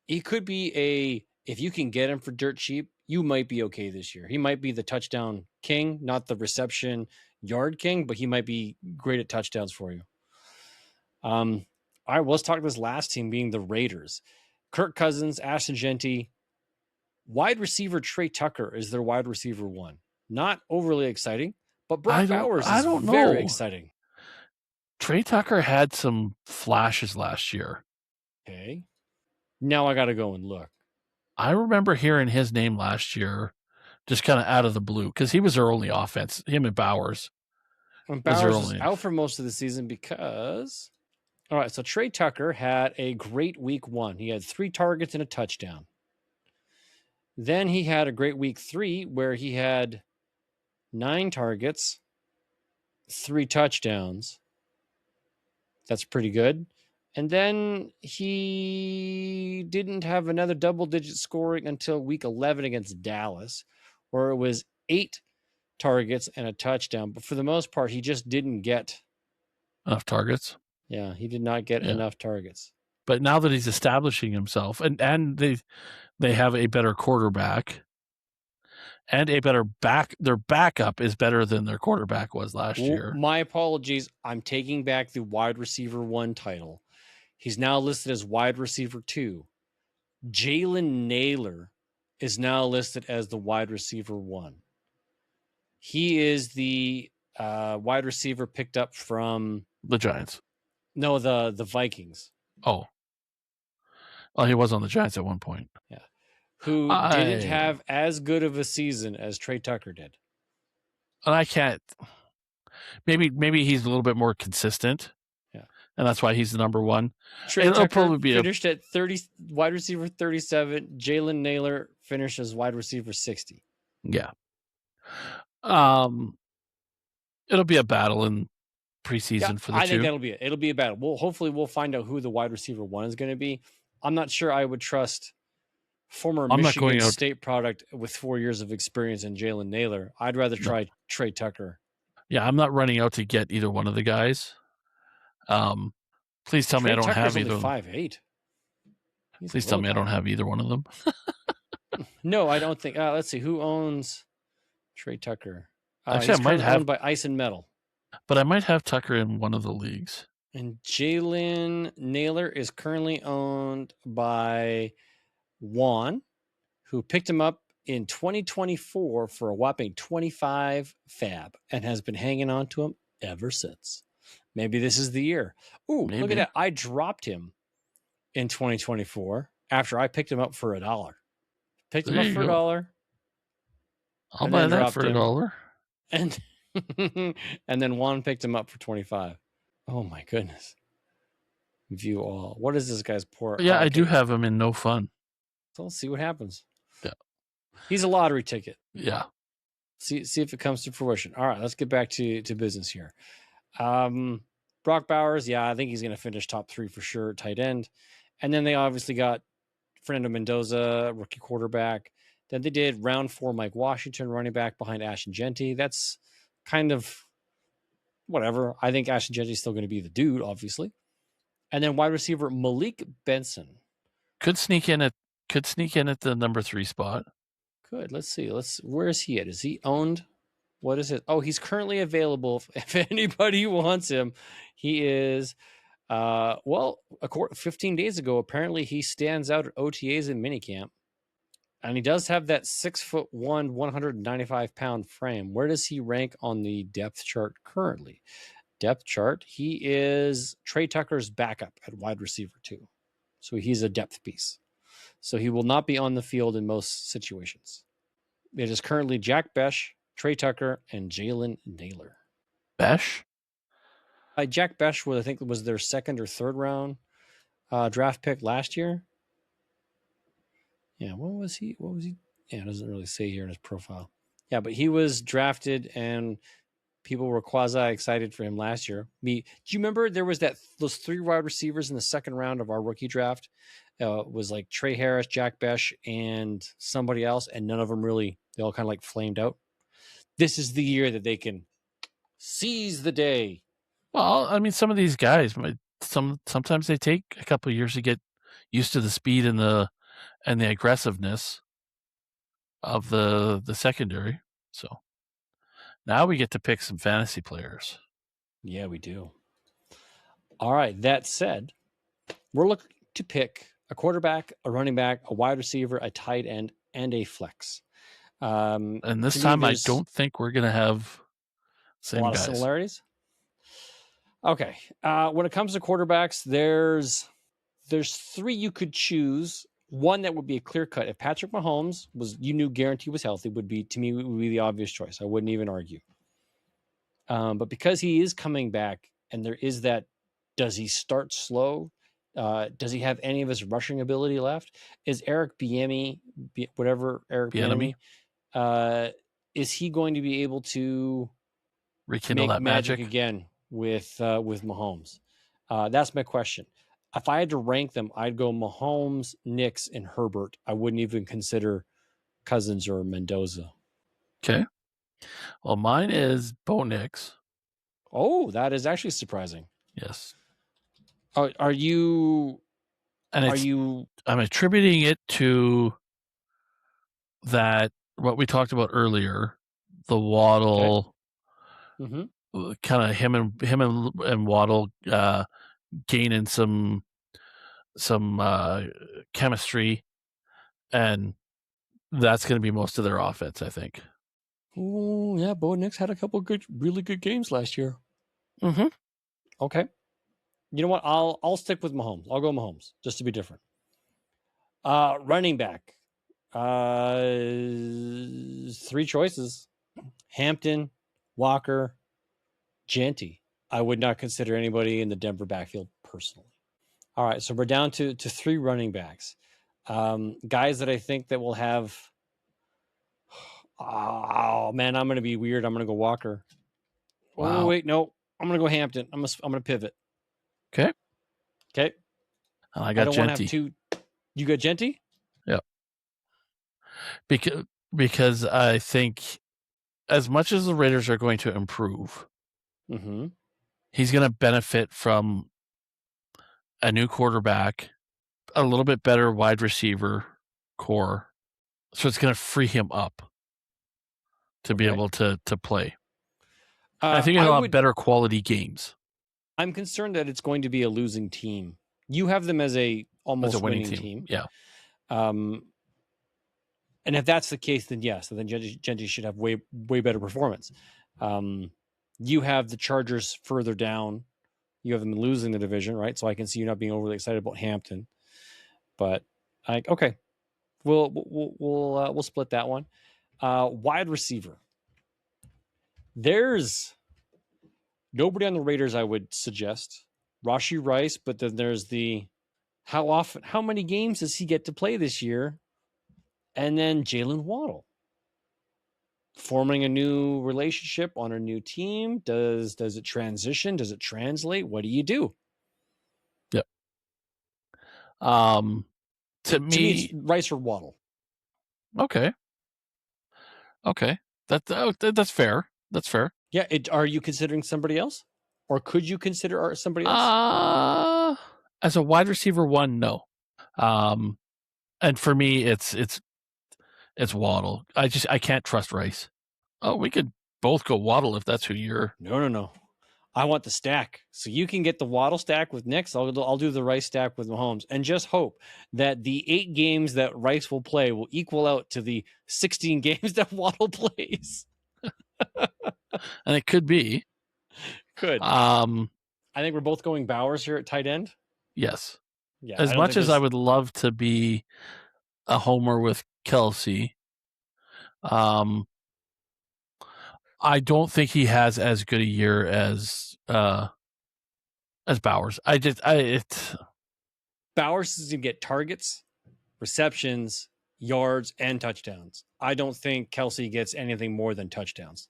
S1: he could be if you can get him for dirt cheap, you might be okay this year. He might be the touchdown king, not the reception yard king, but he might be great at touchdowns for you. All right, well, let's talk this last team being the Raiders. Kirk Cousins, Ashton Genty, wide receiver Trey Tucker is their wide receiver 1. Not overly exciting, but Brock Bowers is very exciting.
S2: Trey Tucker had some flashes last year.
S1: Okay. Now I got to go and look.
S2: I remember hearing his name last year, just kind of out of the blue, because he was their only offense, him and Bowers.
S1: And Bowers was out for most of the season because... All right, so Trey Tucker had a great week 1. He had 3 targets and a touchdown. Then he had a great week 3 where he had 9 targets, 3 touchdowns. That's pretty good. And then he didn't have another double-digit scoring until week 11 against Dallas, where it was 8 targets and a touchdown. But for the most part, he just didn't get
S2: enough targets.
S1: Yeah, he did not get enough targets.
S2: But now that he's establishing himself, and they have a better quarterback and a better their backup is better than their quarterback was last year.
S1: My apologies. I'm taking back the wide receiver 1 title. He's now listed as wide receiver 2. Jalen Naylor is now listed as the wide receiver 1. He is the wide receiver picked up from
S2: the Giants.
S1: No, the Vikings.
S2: Oh, he was on the Giants at one point.
S1: Yeah. Who didn't have as good of a season as Trey Tucker did.
S2: And I can't. Maybe he's a little bit more consistent.
S1: Yeah.
S2: And that's why he's the number 1.
S1: Trey Tucker probably finished at 30, wide receiver 37. Jalen Naylor finished as wide receiver 60.
S2: Yeah. It'll be a battle in preseason for the two.
S1: I think that'll be it. It'll be a battle. Hopefully we'll find out who the wide receiver 1 is going to be. I'm not sure I would trust former Michigan State product with 4 years of experience in Jalen Naylor. I'd rather try Trey Tucker.
S2: Yeah, I'm not running out to get either one of the guys. Please tell me I don't have either.
S1: 5'8".
S2: Please tell me I don't have either one of them.
S1: No, I don't think. Let's see who owns Trey Tucker.
S2: Actually, I might have
S1: owned by Ice and Metal.
S2: But I might have Tucker in one of the leagues.
S1: And Jalen Naylor is currently owned by Juan, who picked him up in 2024 for a whopping 25 fab and has been hanging on to him ever since. Maybe this is the year. Ooh, look at that. I dropped him in 2024 after I picked him up for $1. Picked him up for $1.
S2: I'll buy that for $1.
S1: And and then Juan picked him up for 25. Oh my goodness. View all. What is this guy's poor?
S2: Yeah, I do have him in no fun.
S1: So let's see what happens.
S2: Yeah.
S1: He's a lottery ticket.
S2: Yeah.
S1: See if it comes to fruition. All right, let's get back to business here. Brock Bowers, yeah, I think he's going to finish top 3 for sure, tight end. And then they obviously got Fernando Mendoza, rookie quarterback. Then they did round 4 Mike Washington, running back behind Ashton Genty. That's kind of whatever. I think Ashton Genty is still going to be the dude, obviously. And then wide receiver Malik Benson
S2: could sneak in at the number 3 spot.
S1: Good. Let's see. Where is he at? Is he owned? What is it? Oh, he's currently available if anybody wants him. He is 15 days ago, apparently he stands out at OTAs and minicamp. And he does have that 6'1", 195-pound frame. Where does he rank on the depth chart currently? Depth chart, he is Trey Tucker's backup at wide receiver 2. So he's a depth piece. So he will not be on the field in most situations. It is currently Jack Besh, Trey Tucker, and Jalen Naylor.
S2: Besh?
S1: Jack Besh, I think was their 2nd or 3rd round draft pick last year. Yeah, what was he? Yeah, it doesn't really say here in his profile. Yeah, but he was drafted and people were quasi excited for him last year. Do you remember there was those 3 wide receivers in the 2nd round of our rookie draft? It was like Trey Harris, Jack Besh, and somebody else, and none of them really, they all kind of like flamed out. This is the year that they can seize the day.
S2: Well, I mean, some of these guys, sometimes they take a couple of years to get used to the speed and the aggressiveness of the secondary. So now we get to pick some fantasy players.
S1: Yeah, we do. All right. That said, we're looking to pick a quarterback, a running back, a wide receiver, a tight end, and a flex.
S2: And this time, I don't think we're going to have same
S1: a lot
S2: guys.
S1: Of similarities. Okay. When it comes to quarterbacks, there's 3 you could choose. One that would be a clear cut. If Patrick Mahomes guarantee was healthy, would be the obvious choice. I wouldn't even argue. But because he is coming back, and there is that, does he start slow? Does he have any of his rushing ability left? Is Eric Bieniemy, is he going to be able to
S2: rekindle that magic
S1: again with Mahomes? That's my question. if I had to rank them, I'd go Mahomes, Nix, and Herbert. I wouldn't even consider Cousins or Mendoza.
S2: Okay. Well, mine is Bo Nix.
S1: Oh, that is actually surprising.
S2: Yes.
S1: Are you?
S2: And
S1: are you?
S2: I'm attributing it to that what we talked about earlier, the Waddle,
S1: Okay.
S2: kind of him and Waddle gaining some chemistry, and that's going to be most of their offense, I think.
S1: Oh yeah, Bo Nix had a couple really good games last year.
S2: Mm-hmm.
S1: Okay. You know what? I'll stick with Mahomes. I'll go Mahomes just to be different. Running back. 3 choices: Hampton, Walker, Genty. I would not consider anybody in the Denver backfield personally. All right, so we're down to 3 running backs. Guys that I think that will have. Oh man, I'm going to be weird. I'm going to go Walker.
S2: Wow.
S1: Oh wait, no, I'm going to go Hampton. I'm going to pivot.
S2: Okay.
S1: Okay.
S2: I got
S1: don't want to
S2: Genty.
S1: have 2. You got Genty?
S2: Yeah. Because I think as much as the Raiders are going to improve, he's going to benefit from a new quarterback, a little bit better wide receiver core. So it's going to free him up to be able to play. I think he'll have better quality games.
S1: I'm concerned that it's going to be a losing team. You have them as almost winning team.
S2: Yeah.
S1: And if that's the case, then yes, then Genty should have way better performance. You have the Chargers further down. You have them losing the division, right? So I can see you not being overly excited about Hampton. But okay, we'll split that one. Wide receiver. There's nobody on the Raiders I would suggest. Rashee Rice, but then there's how many games does he get to play this year? And then Jalen Waddle. Forming a new relationship on a new team. Does it transition? Does it translate? What do you do?
S2: Yep. To me,
S1: it's Rice or Waddle.
S2: Okay. That's fair. That's fair.
S1: Yeah. Are you considering somebody else, or could you consider somebody else?
S2: As a wide receiver 1, no. And for me, it's Waddle. I can't trust Rice. Oh, we could both go Waddle if that's who you're.
S1: No. I want the stack. So you can get the Waddle stack with Nix. I'll do the Rice stack with Mahomes, and just hope that the 8 games that Rice will play will equal out to the 16 games that Waddle plays.
S2: And it could be.
S1: Could. I think we're both going Bowers here at tight end.
S2: Yes.
S1: Yeah.
S2: As much as I would love to be a homer with Kelsey, I don't think he has as good a year as Bowers.
S1: Bowers is going to get targets, receptions, yards, and touchdowns. I don't think Kelsey gets anything more than touchdowns.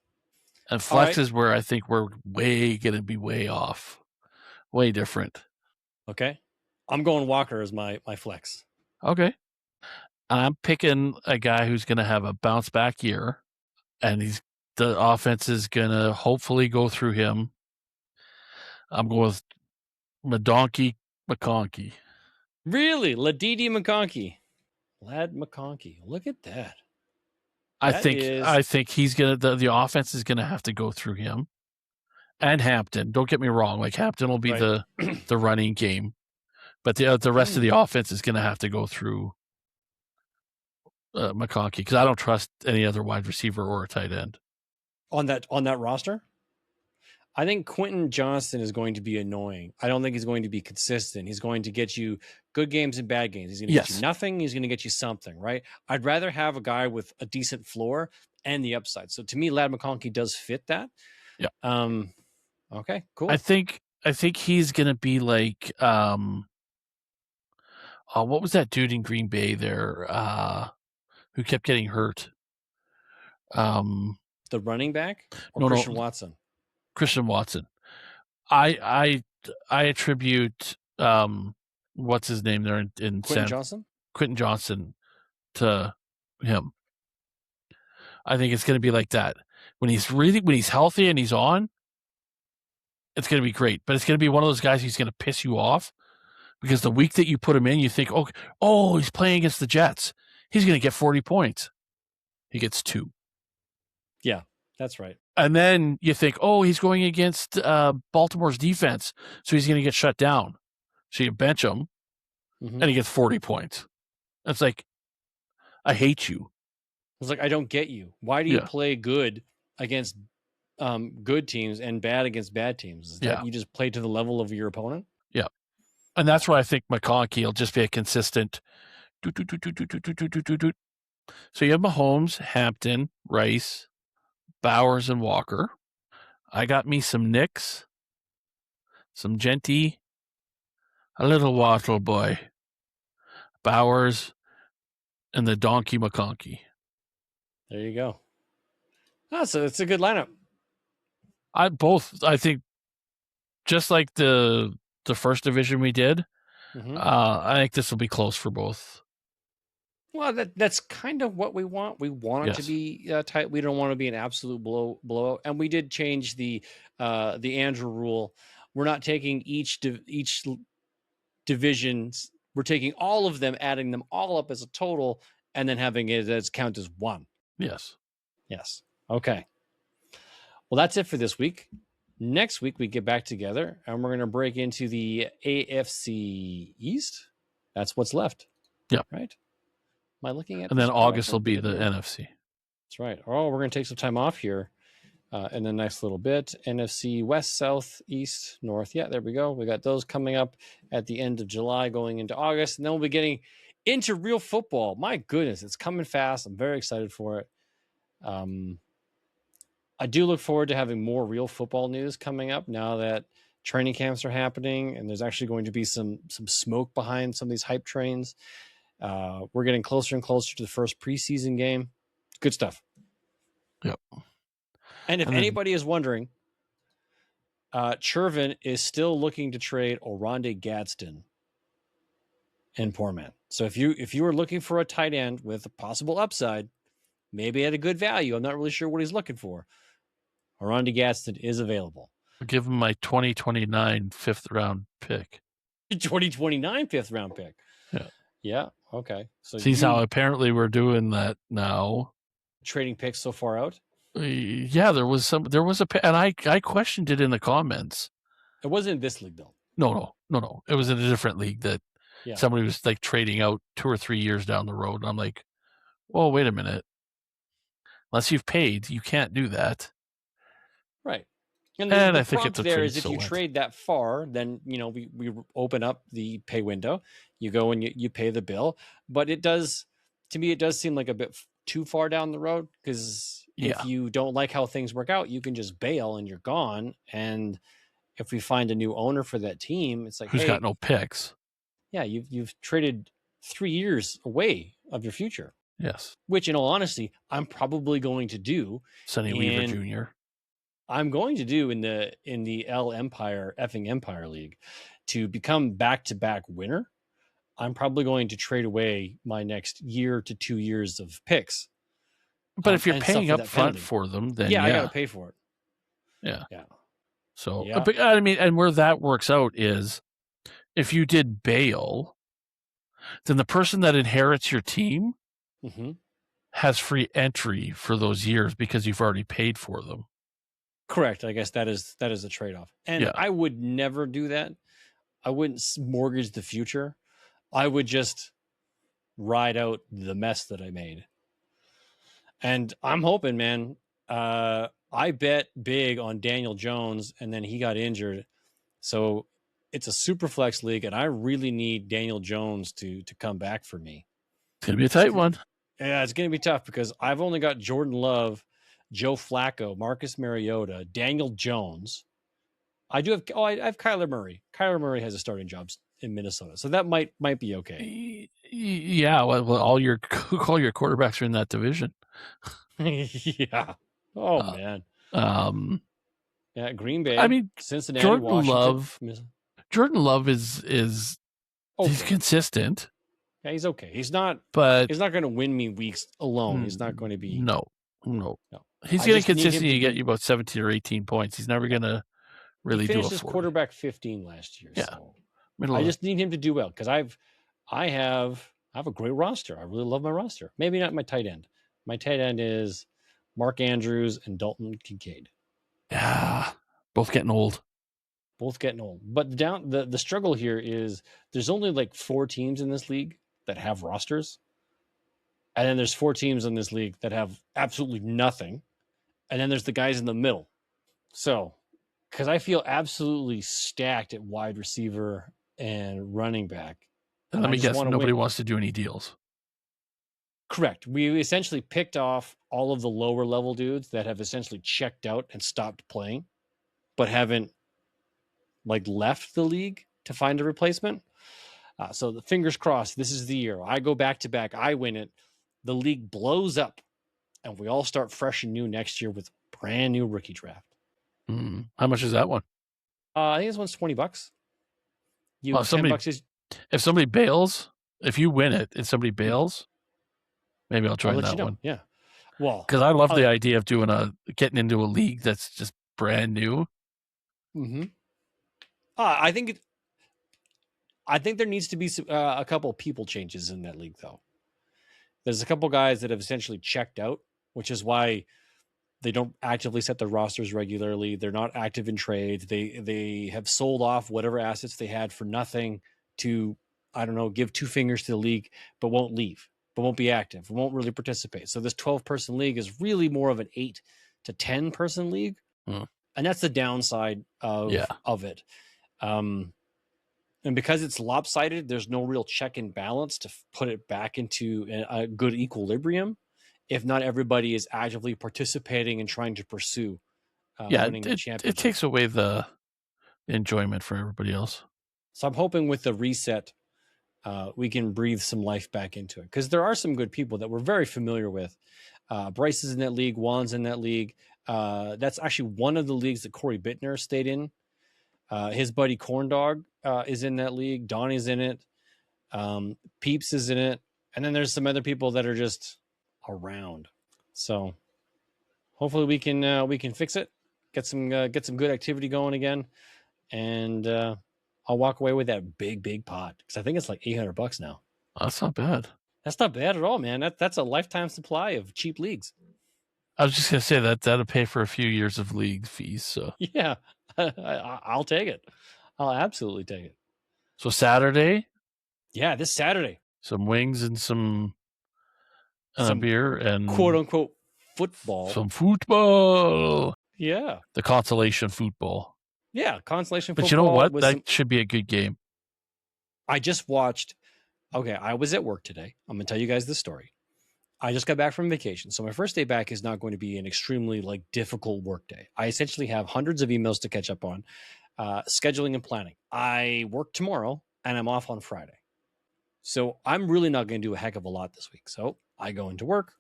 S2: And flex is where I think we're going to be way off, way different.
S1: Okay. I'm going Walker as my flex.
S2: Okay. I'm picking a guy who's going to have a bounce back year, and the offense is going to hopefully go through him. I'm going with Madonkey McConkey.
S1: Really? Ladidi McConkey. Lad McConkey. Look at that.
S2: I think he's going to the offense is going to have to go through him and Hampton. Don't get me wrong, like Hampton will be the running game, but the rest of the offense is going to have to go through McConkey, because I don't trust any other wide receiver or a tight end
S1: on that roster. I think Quentin Johnston is going to be annoying. I don't think he's going to be consistent. He's going to get you good games and bad games. He's going to get you nothing. He's going to get you something, right? I'd rather have a guy with a decent floor and the upside. So to me, Lad McConkey does fit that.
S2: Yeah.
S1: Okay, cool.
S2: I think he's going to be like, what was that dude in Green Bay there who kept getting hurt?
S1: The running back or Christian Watson?
S2: Christian Watson. I attribute what's his name there in Quentin Johnson to him. I think it's going to be like that. When he's healthy and he's on, it's going to be great. But it's going to be one of those guys who's going to piss you off because the week that you put him in, you think, oh, he's playing against the Jets. He's going to get 40 points. He gets 2.
S1: Yeah, that's right.
S2: And then you think, oh, he's going against Baltimore's defense, so he's going to get shut down. So you bench him, and he gets 40 points. It's like, I hate you.
S1: It's like, I don't get you. Why do you play good against good teams and bad against bad teams? Is that you just play to the level of your opponent?
S2: Yeah. And that's why I think McConkey will just be a consistent. So you have Mahomes, Hampton, Rice, Bowers, and Walker. I got me some Knicks, some Genty, a little Waddle boy, Bowers, and the Donkey McConkey.
S1: There you go. So it's a good lineup.
S2: I think, just like the first division we did, I think this will be close for both.
S1: Well, that's kind of what we want. We want it to be tight. We don't want to be an absolute blowout. And we did change the Andrew rule. We're not taking each division. We're taking all of them, adding them all up as a total, and then having it as count as one.
S2: Yes.
S1: Okay. Well, that's it for this week. Next week, we get back together, and we're going to break into the AFC East. That's what's left.
S2: Yeah.
S1: Right? Am I looking at?
S2: And then August will be the NFC.
S1: That's right. Oh, we're going to take some time off here in the next little bit. NFC West, South, East, North. Yeah, there we go. We got those coming up at the end of July, going into August, and then we'll be getting into real football. My goodness, it's coming fast. I'm very excited for it. I do look forward to having more real football news coming up now that training camps are happening, and there's actually going to be some smoke behind some of these hype trains. We're getting closer and closer to the first preseason game. Good stuff.
S2: Yep.
S1: And if anybody is wondering, Chervin is still looking to trade Oronde Gadsden and Poor Man. So if you are looking for a tight end with a possible upside, maybe at a good value, I'm not really sure what he's looking for, Oronde Gadsden is available.
S2: I'll give him my 2029 5th-round pick.
S1: 2029 5th-round pick.
S2: Yeah.
S1: Yeah. Okay. So
S2: see how apparently we're doing that now.
S1: Trading picks so far out.
S2: Yeah, there was and I questioned it in the comments.
S1: It wasn't in this league though.
S2: No. It was in a different league that somebody was like trading out 2 or 3 years down the road. And I'm like, well, wait a minute. Unless you've paid, you can't do that.
S1: Right.
S2: And the
S1: I think it's there is if you trade that far, then we open up the pay window. You go and you pay the bill. But it does seem like a bit too far down the road, because if you don't like how things work out, you can just bail and you're gone. And if we find a new owner for that team, it's like,
S2: who's got no picks.
S1: Yeah, you've traded 3 years away of your future.
S2: Yes.
S1: Which, in all honesty, I'm probably going to do.
S2: Sonny Weaver Jr.
S1: I'm going to do in the effing Empire League to become back-to-back winner. I'm probably going to trade away my next year to 2 years of picks.
S2: But if you're paying up front for them, then
S1: I got to pay for it.
S2: Yeah. So, but, I mean, and where that works out is if you did bail, then the person that inherits your team has free entry for those years because you've already paid for them.
S1: Correct. I guess that is a trade-off. And I would never do that. I wouldn't mortgage the future. I would just ride out the mess that I made. And I'm hoping, man, I bet big on Daniel Jones, and then he got injured. So it's a super flex league, and I really need Daniel Jones to come back for me.
S2: It's going to be a tight one.
S1: Yeah, it's going to be tough because I've only got Jordan Love, Joe Flacco, Marcus Mariota, Daniel Jones. I have Kyler Murray. Kyler Murray has a starting job in Minnesota, so that might be okay.
S2: Yeah, well, all your quarterbacks are in that division.
S1: Yeah. Oh man. Yeah, Green Bay.
S2: I mean,
S1: Cincinnati, Washington.
S2: Jordan Love is
S1: Okay.
S2: He's consistent.
S1: Yeah, he's okay. He's not
S2: But
S1: going to win me weeks alone. He's not going to be.
S2: No. He's
S1: I
S2: going to
S1: just need him
S2: consistently
S1: to
S2: get you about 17 or 18 points. He's never going to really
S1: He
S2: do
S1: finished
S2: a
S1: his
S2: 40.
S1: quarterback 15 last year.
S2: Yeah.
S1: So I just need him to do well because I have a great roster. I really love my roster. Maybe not my tight end. My tight end is Mark Andrews and Dalton Kincaid.
S2: Yeah, both getting old.
S1: But the struggle here is there's only like 4 teams in this league that have rosters. And then there's 4 teams in this league that have absolutely nothing. And then there's the guys in the middle. So, because I feel absolutely stacked at wide receiver and running back.
S2: And let me guess, nobody wants to do any deals.
S1: Correct. We essentially picked off all of the lower level dudes that have essentially checked out and stopped playing, but haven't like left the league to find a replacement. So the fingers crossed, this is the year. I go back to back, I win it. The league blows up, and we all start fresh and new next year with brand new rookie draft.
S2: How much is that one?
S1: I think this one's $20.
S2: $10 if somebody bails, if you win it and somebody bails, maybe I'll join that one.
S1: Yeah. Well,
S2: because I love the idea of getting into a league that's just brand new.
S1: Mm-hmm. I think there needs to be a couple people changes in that league, though. There's a couple guys that have essentially checked out, which is why they don't actively set their rosters regularly. They're not active in trades. They have sold off whatever assets they had for nothing to, I don't know, give 2 fingers to the league, but won't leave, but won't be active, won't really participate. So this 12-person league is really more of an 8 to 10-person league. And that's the downside of it. And because it's lopsided, there's no real check and balance to put it back into a good equilibrium if not everybody is actively participating and trying to pursue winning the championship.
S2: It takes away the enjoyment for everybody else.
S1: So I'm hoping with the reset, we can breathe some life back into it, because there are some good people that we're very familiar with. Bryce is in that league. Juan's in that league. That's actually one of the leagues that Corey Bittner stayed in. His buddy Corndog is in that league. Donnie's in it. Peeps is in it. And then there's some other people that are just around. So hopefully we can fix it, get some good activity going again, and I'll walk away with that big pot, because I think it's like $800 now.
S2: That's not bad.
S1: That's not bad at all, man. That's a lifetime supply of cheap leagues.
S2: I was just gonna say that'll pay for a few years of league fees. So
S1: yeah, I'll take it. I'll absolutely take it.
S2: So Saturday?
S1: Yeah, this Saturday.
S2: Some wings and some beer and
S1: quote unquote football.
S2: Some football.
S1: Yeah.
S2: The consolation football.
S1: Yeah, consolation football.
S2: But you know what? That should be a good game.
S1: I just watched. Okay, I was at work today. I'm going to tell you guys this story. I just got back from vacation. So my first day back is not going to be an extremely difficult work day. I essentially have hundreds of emails to catch up on, scheduling and planning. I work tomorrow and I'm off on Friday. So I'm really not going to do a heck of a lot this week. So I go into work.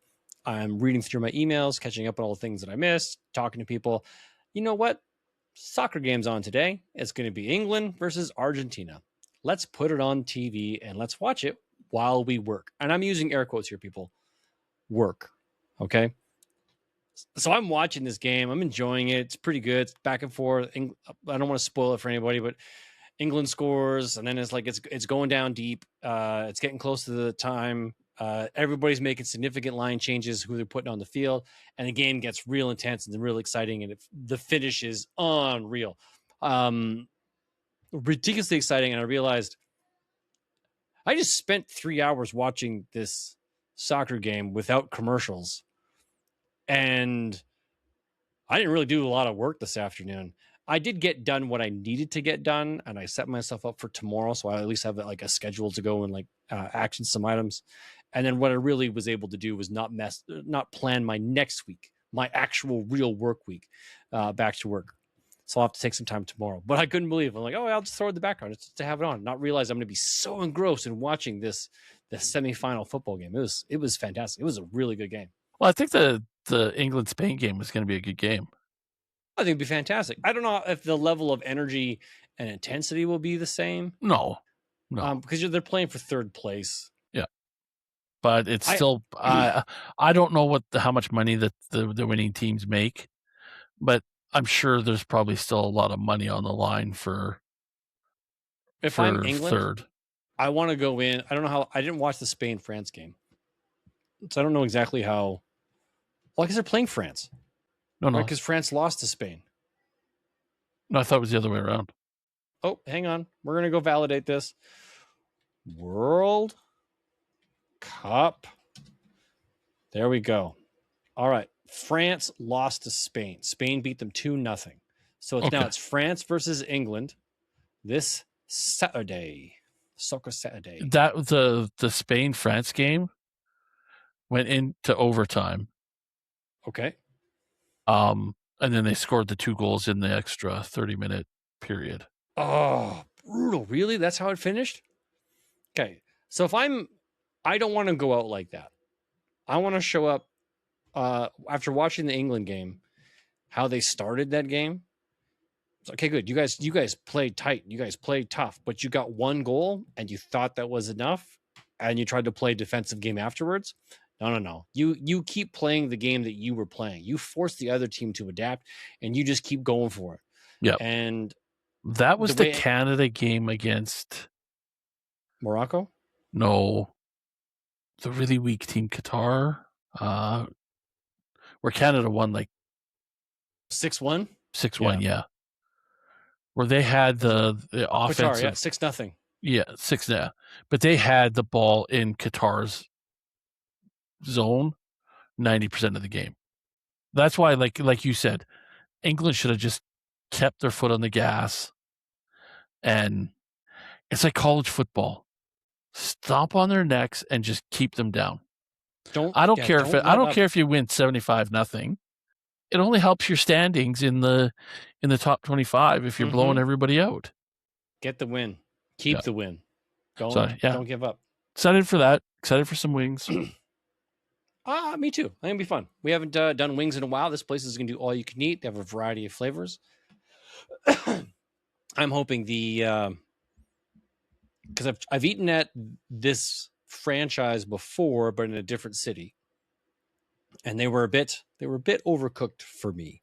S1: I'm reading through my emails, catching up on all the things that I missed, talking to people. You know what? Soccer game's on today. It's going to be England versus Argentina. Let's put it on TV and let's watch it while we work. And I'm using air quotes here, people. Work. Okay? So I'm watching this game. I'm enjoying it. It's pretty good. It's back and forth. I don't want to spoil it for anybody, but England scores, and then it's going down deep. It's getting close to the time. Everybody's making significant line changes, who they're putting on the field, and the game gets real intense and real exciting, and the finish is unreal. Ridiculously exciting, and I realized I just spent 3 hours watching this soccer game without commercials, and I didn't really do a lot of work this afternoon. I did get done what I needed to get done, and I set myself up for tomorrow, so I at least have a schedule to go and action some items. And then what I really was able to do was not plan my next week, my actual real work week, back to work. So I'll have to take some time tomorrow. But I couldn't believe it. I'm like, oh, I'll just throw it in the background just to have it on, not realize I'm going to be so engrossed in watching the semifinal football game. It was fantastic. It was a really good game.
S2: Well, I think the England-Spain game was going to be a good game.
S1: I think it'd be fantastic. I don't know if the level of energy and intensity will be the same.
S2: No. No.
S1: Because they're playing for third place.
S2: Yeah. But it's still, I don't know how much money that the winning teams make, but I'm sure there's probably still a lot of money on the line for
S1: I'm England,
S2: third.
S1: I want to go in. I don't know how. I didn't watch the Spain-France game, so I don't know exactly how. Well, because they're playing France.
S2: No.
S1: Because France lost to Spain.
S2: No, I thought it was the other way around.
S1: Oh, hang on. We're going to go validate this. World Cup. There we go. All right. France lost to Spain. Spain beat them 2-0. So now it's France versus England this Saturday. Soccer Saturday.
S2: That the Spain-France game went into overtime.
S1: Okay.
S2: And then they scored the 2 goals in the extra 30-minute period.
S1: Oh, brutal. Really? That's how it finished? Okay. So I don't want to go out like that. I want to show up after watching the England game, how they started that game. Okay, good. You guys played tight. You guys played tough, but you got 1 goal and you thought that was enough and you tried to play a defensive game afterwards. No. You keep playing the game that you were playing. You force the other team to adapt and you just keep going for it.
S2: Yeah.
S1: And
S2: that was the Canada game against
S1: Morocco?
S2: No. The really weak team Qatar, where Canada won like
S1: 6-1?
S2: 6-1, yeah. Where they had the offensive.
S1: Qatar, 6-0.
S2: Yeah, 6-0. But they had the ball in Qatar's zone 90% of the game. That's why, like you said, England should have just kept their foot on the gas. And it's like college football. Stomp on their necks and just keep them down. I don't care if you win 75-0. It only helps your standings in the top 25 if you're blowing everybody out.
S1: Get the win. Keep the win. Don't give up.
S2: Excited for that. Excited for some wings.
S1: Me too. I think it'll be fun. We haven't done wings in a while. This place is going to do all you can eat. They have a variety of flavors. I'm hoping because I've eaten at this franchise before, but in a different city, and they were a bit overcooked for me.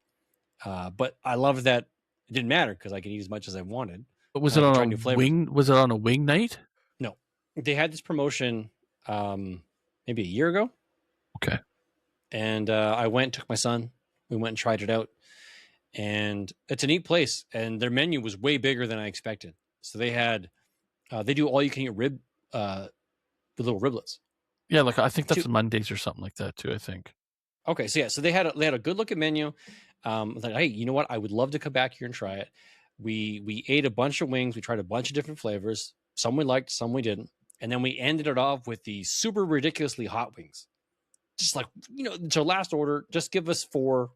S1: But I love that it didn't matter because I could eat as much as I wanted.
S2: But was it on a wing? Was it on a wing night?
S1: No, they had this promotion maybe a year ago.
S2: Okay.
S1: And I went, took my son. We went and tried it out. And it's a neat place. And their menu was way bigger than I expected. So they had, they do all you can eat rib, the little riblets.
S2: Yeah, like I think that's Mondays or something like that too, I think.
S1: Okay, so they had a good looking menu. Like, hey, you know what? I would love to come back here and try it. We ate a bunch of wings. We tried a bunch of different flavors. Some we liked, some we didn't. And then we ended it off with the super ridiculously hot wings. Just like, it's our last order. Just give us 4.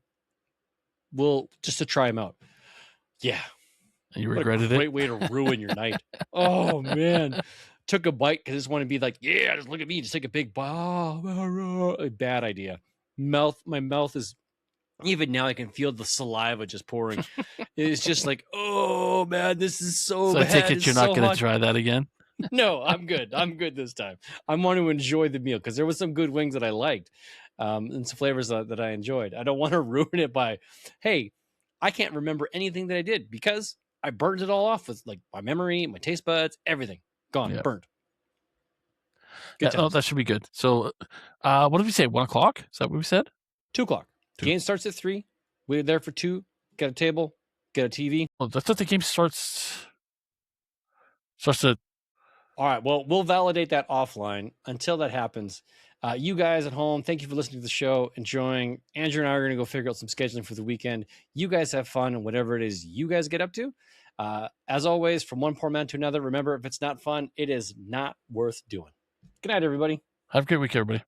S1: Just to try them out. Yeah.
S2: And you regretted it?
S1: Great way to ruin your night. Oh, man. Took a bite because I just want to be like, yeah, just look at me. Just take a big bite. Oh, bad idea. My mouth is, even now I can feel the saliva just pouring. It's just like, oh, man, this is so bad.
S2: I take it you're not going to try that again?
S1: No, I'm good. I'm good this time. I want to enjoy the meal because there was some good wings that I liked and some flavors that I enjoyed. I don't want to ruin it by, hey, I can't remember anything that I did because I burned it all off with like my memory, my taste buds, everything gone, burnt.
S2: That should be good. So what did we say? 1 o'clock? Is that what we said?
S1: 2 o'clock. Game starts at 3. We're there for 2. Get a table, get a TV.
S2: Well, I thought the game starts at...
S1: All right, well, we'll validate that offline. Until that happens, you guys at home, thank you for listening to the show, enjoying. Andrew and I are going to go figure out some scheduling for the weekend. You guys have fun and whatever it is you guys get up to. As always, from one poor man to another, remember, if it's not fun, it is not worth doing. Good night, everybody.
S2: Have a great week, everybody.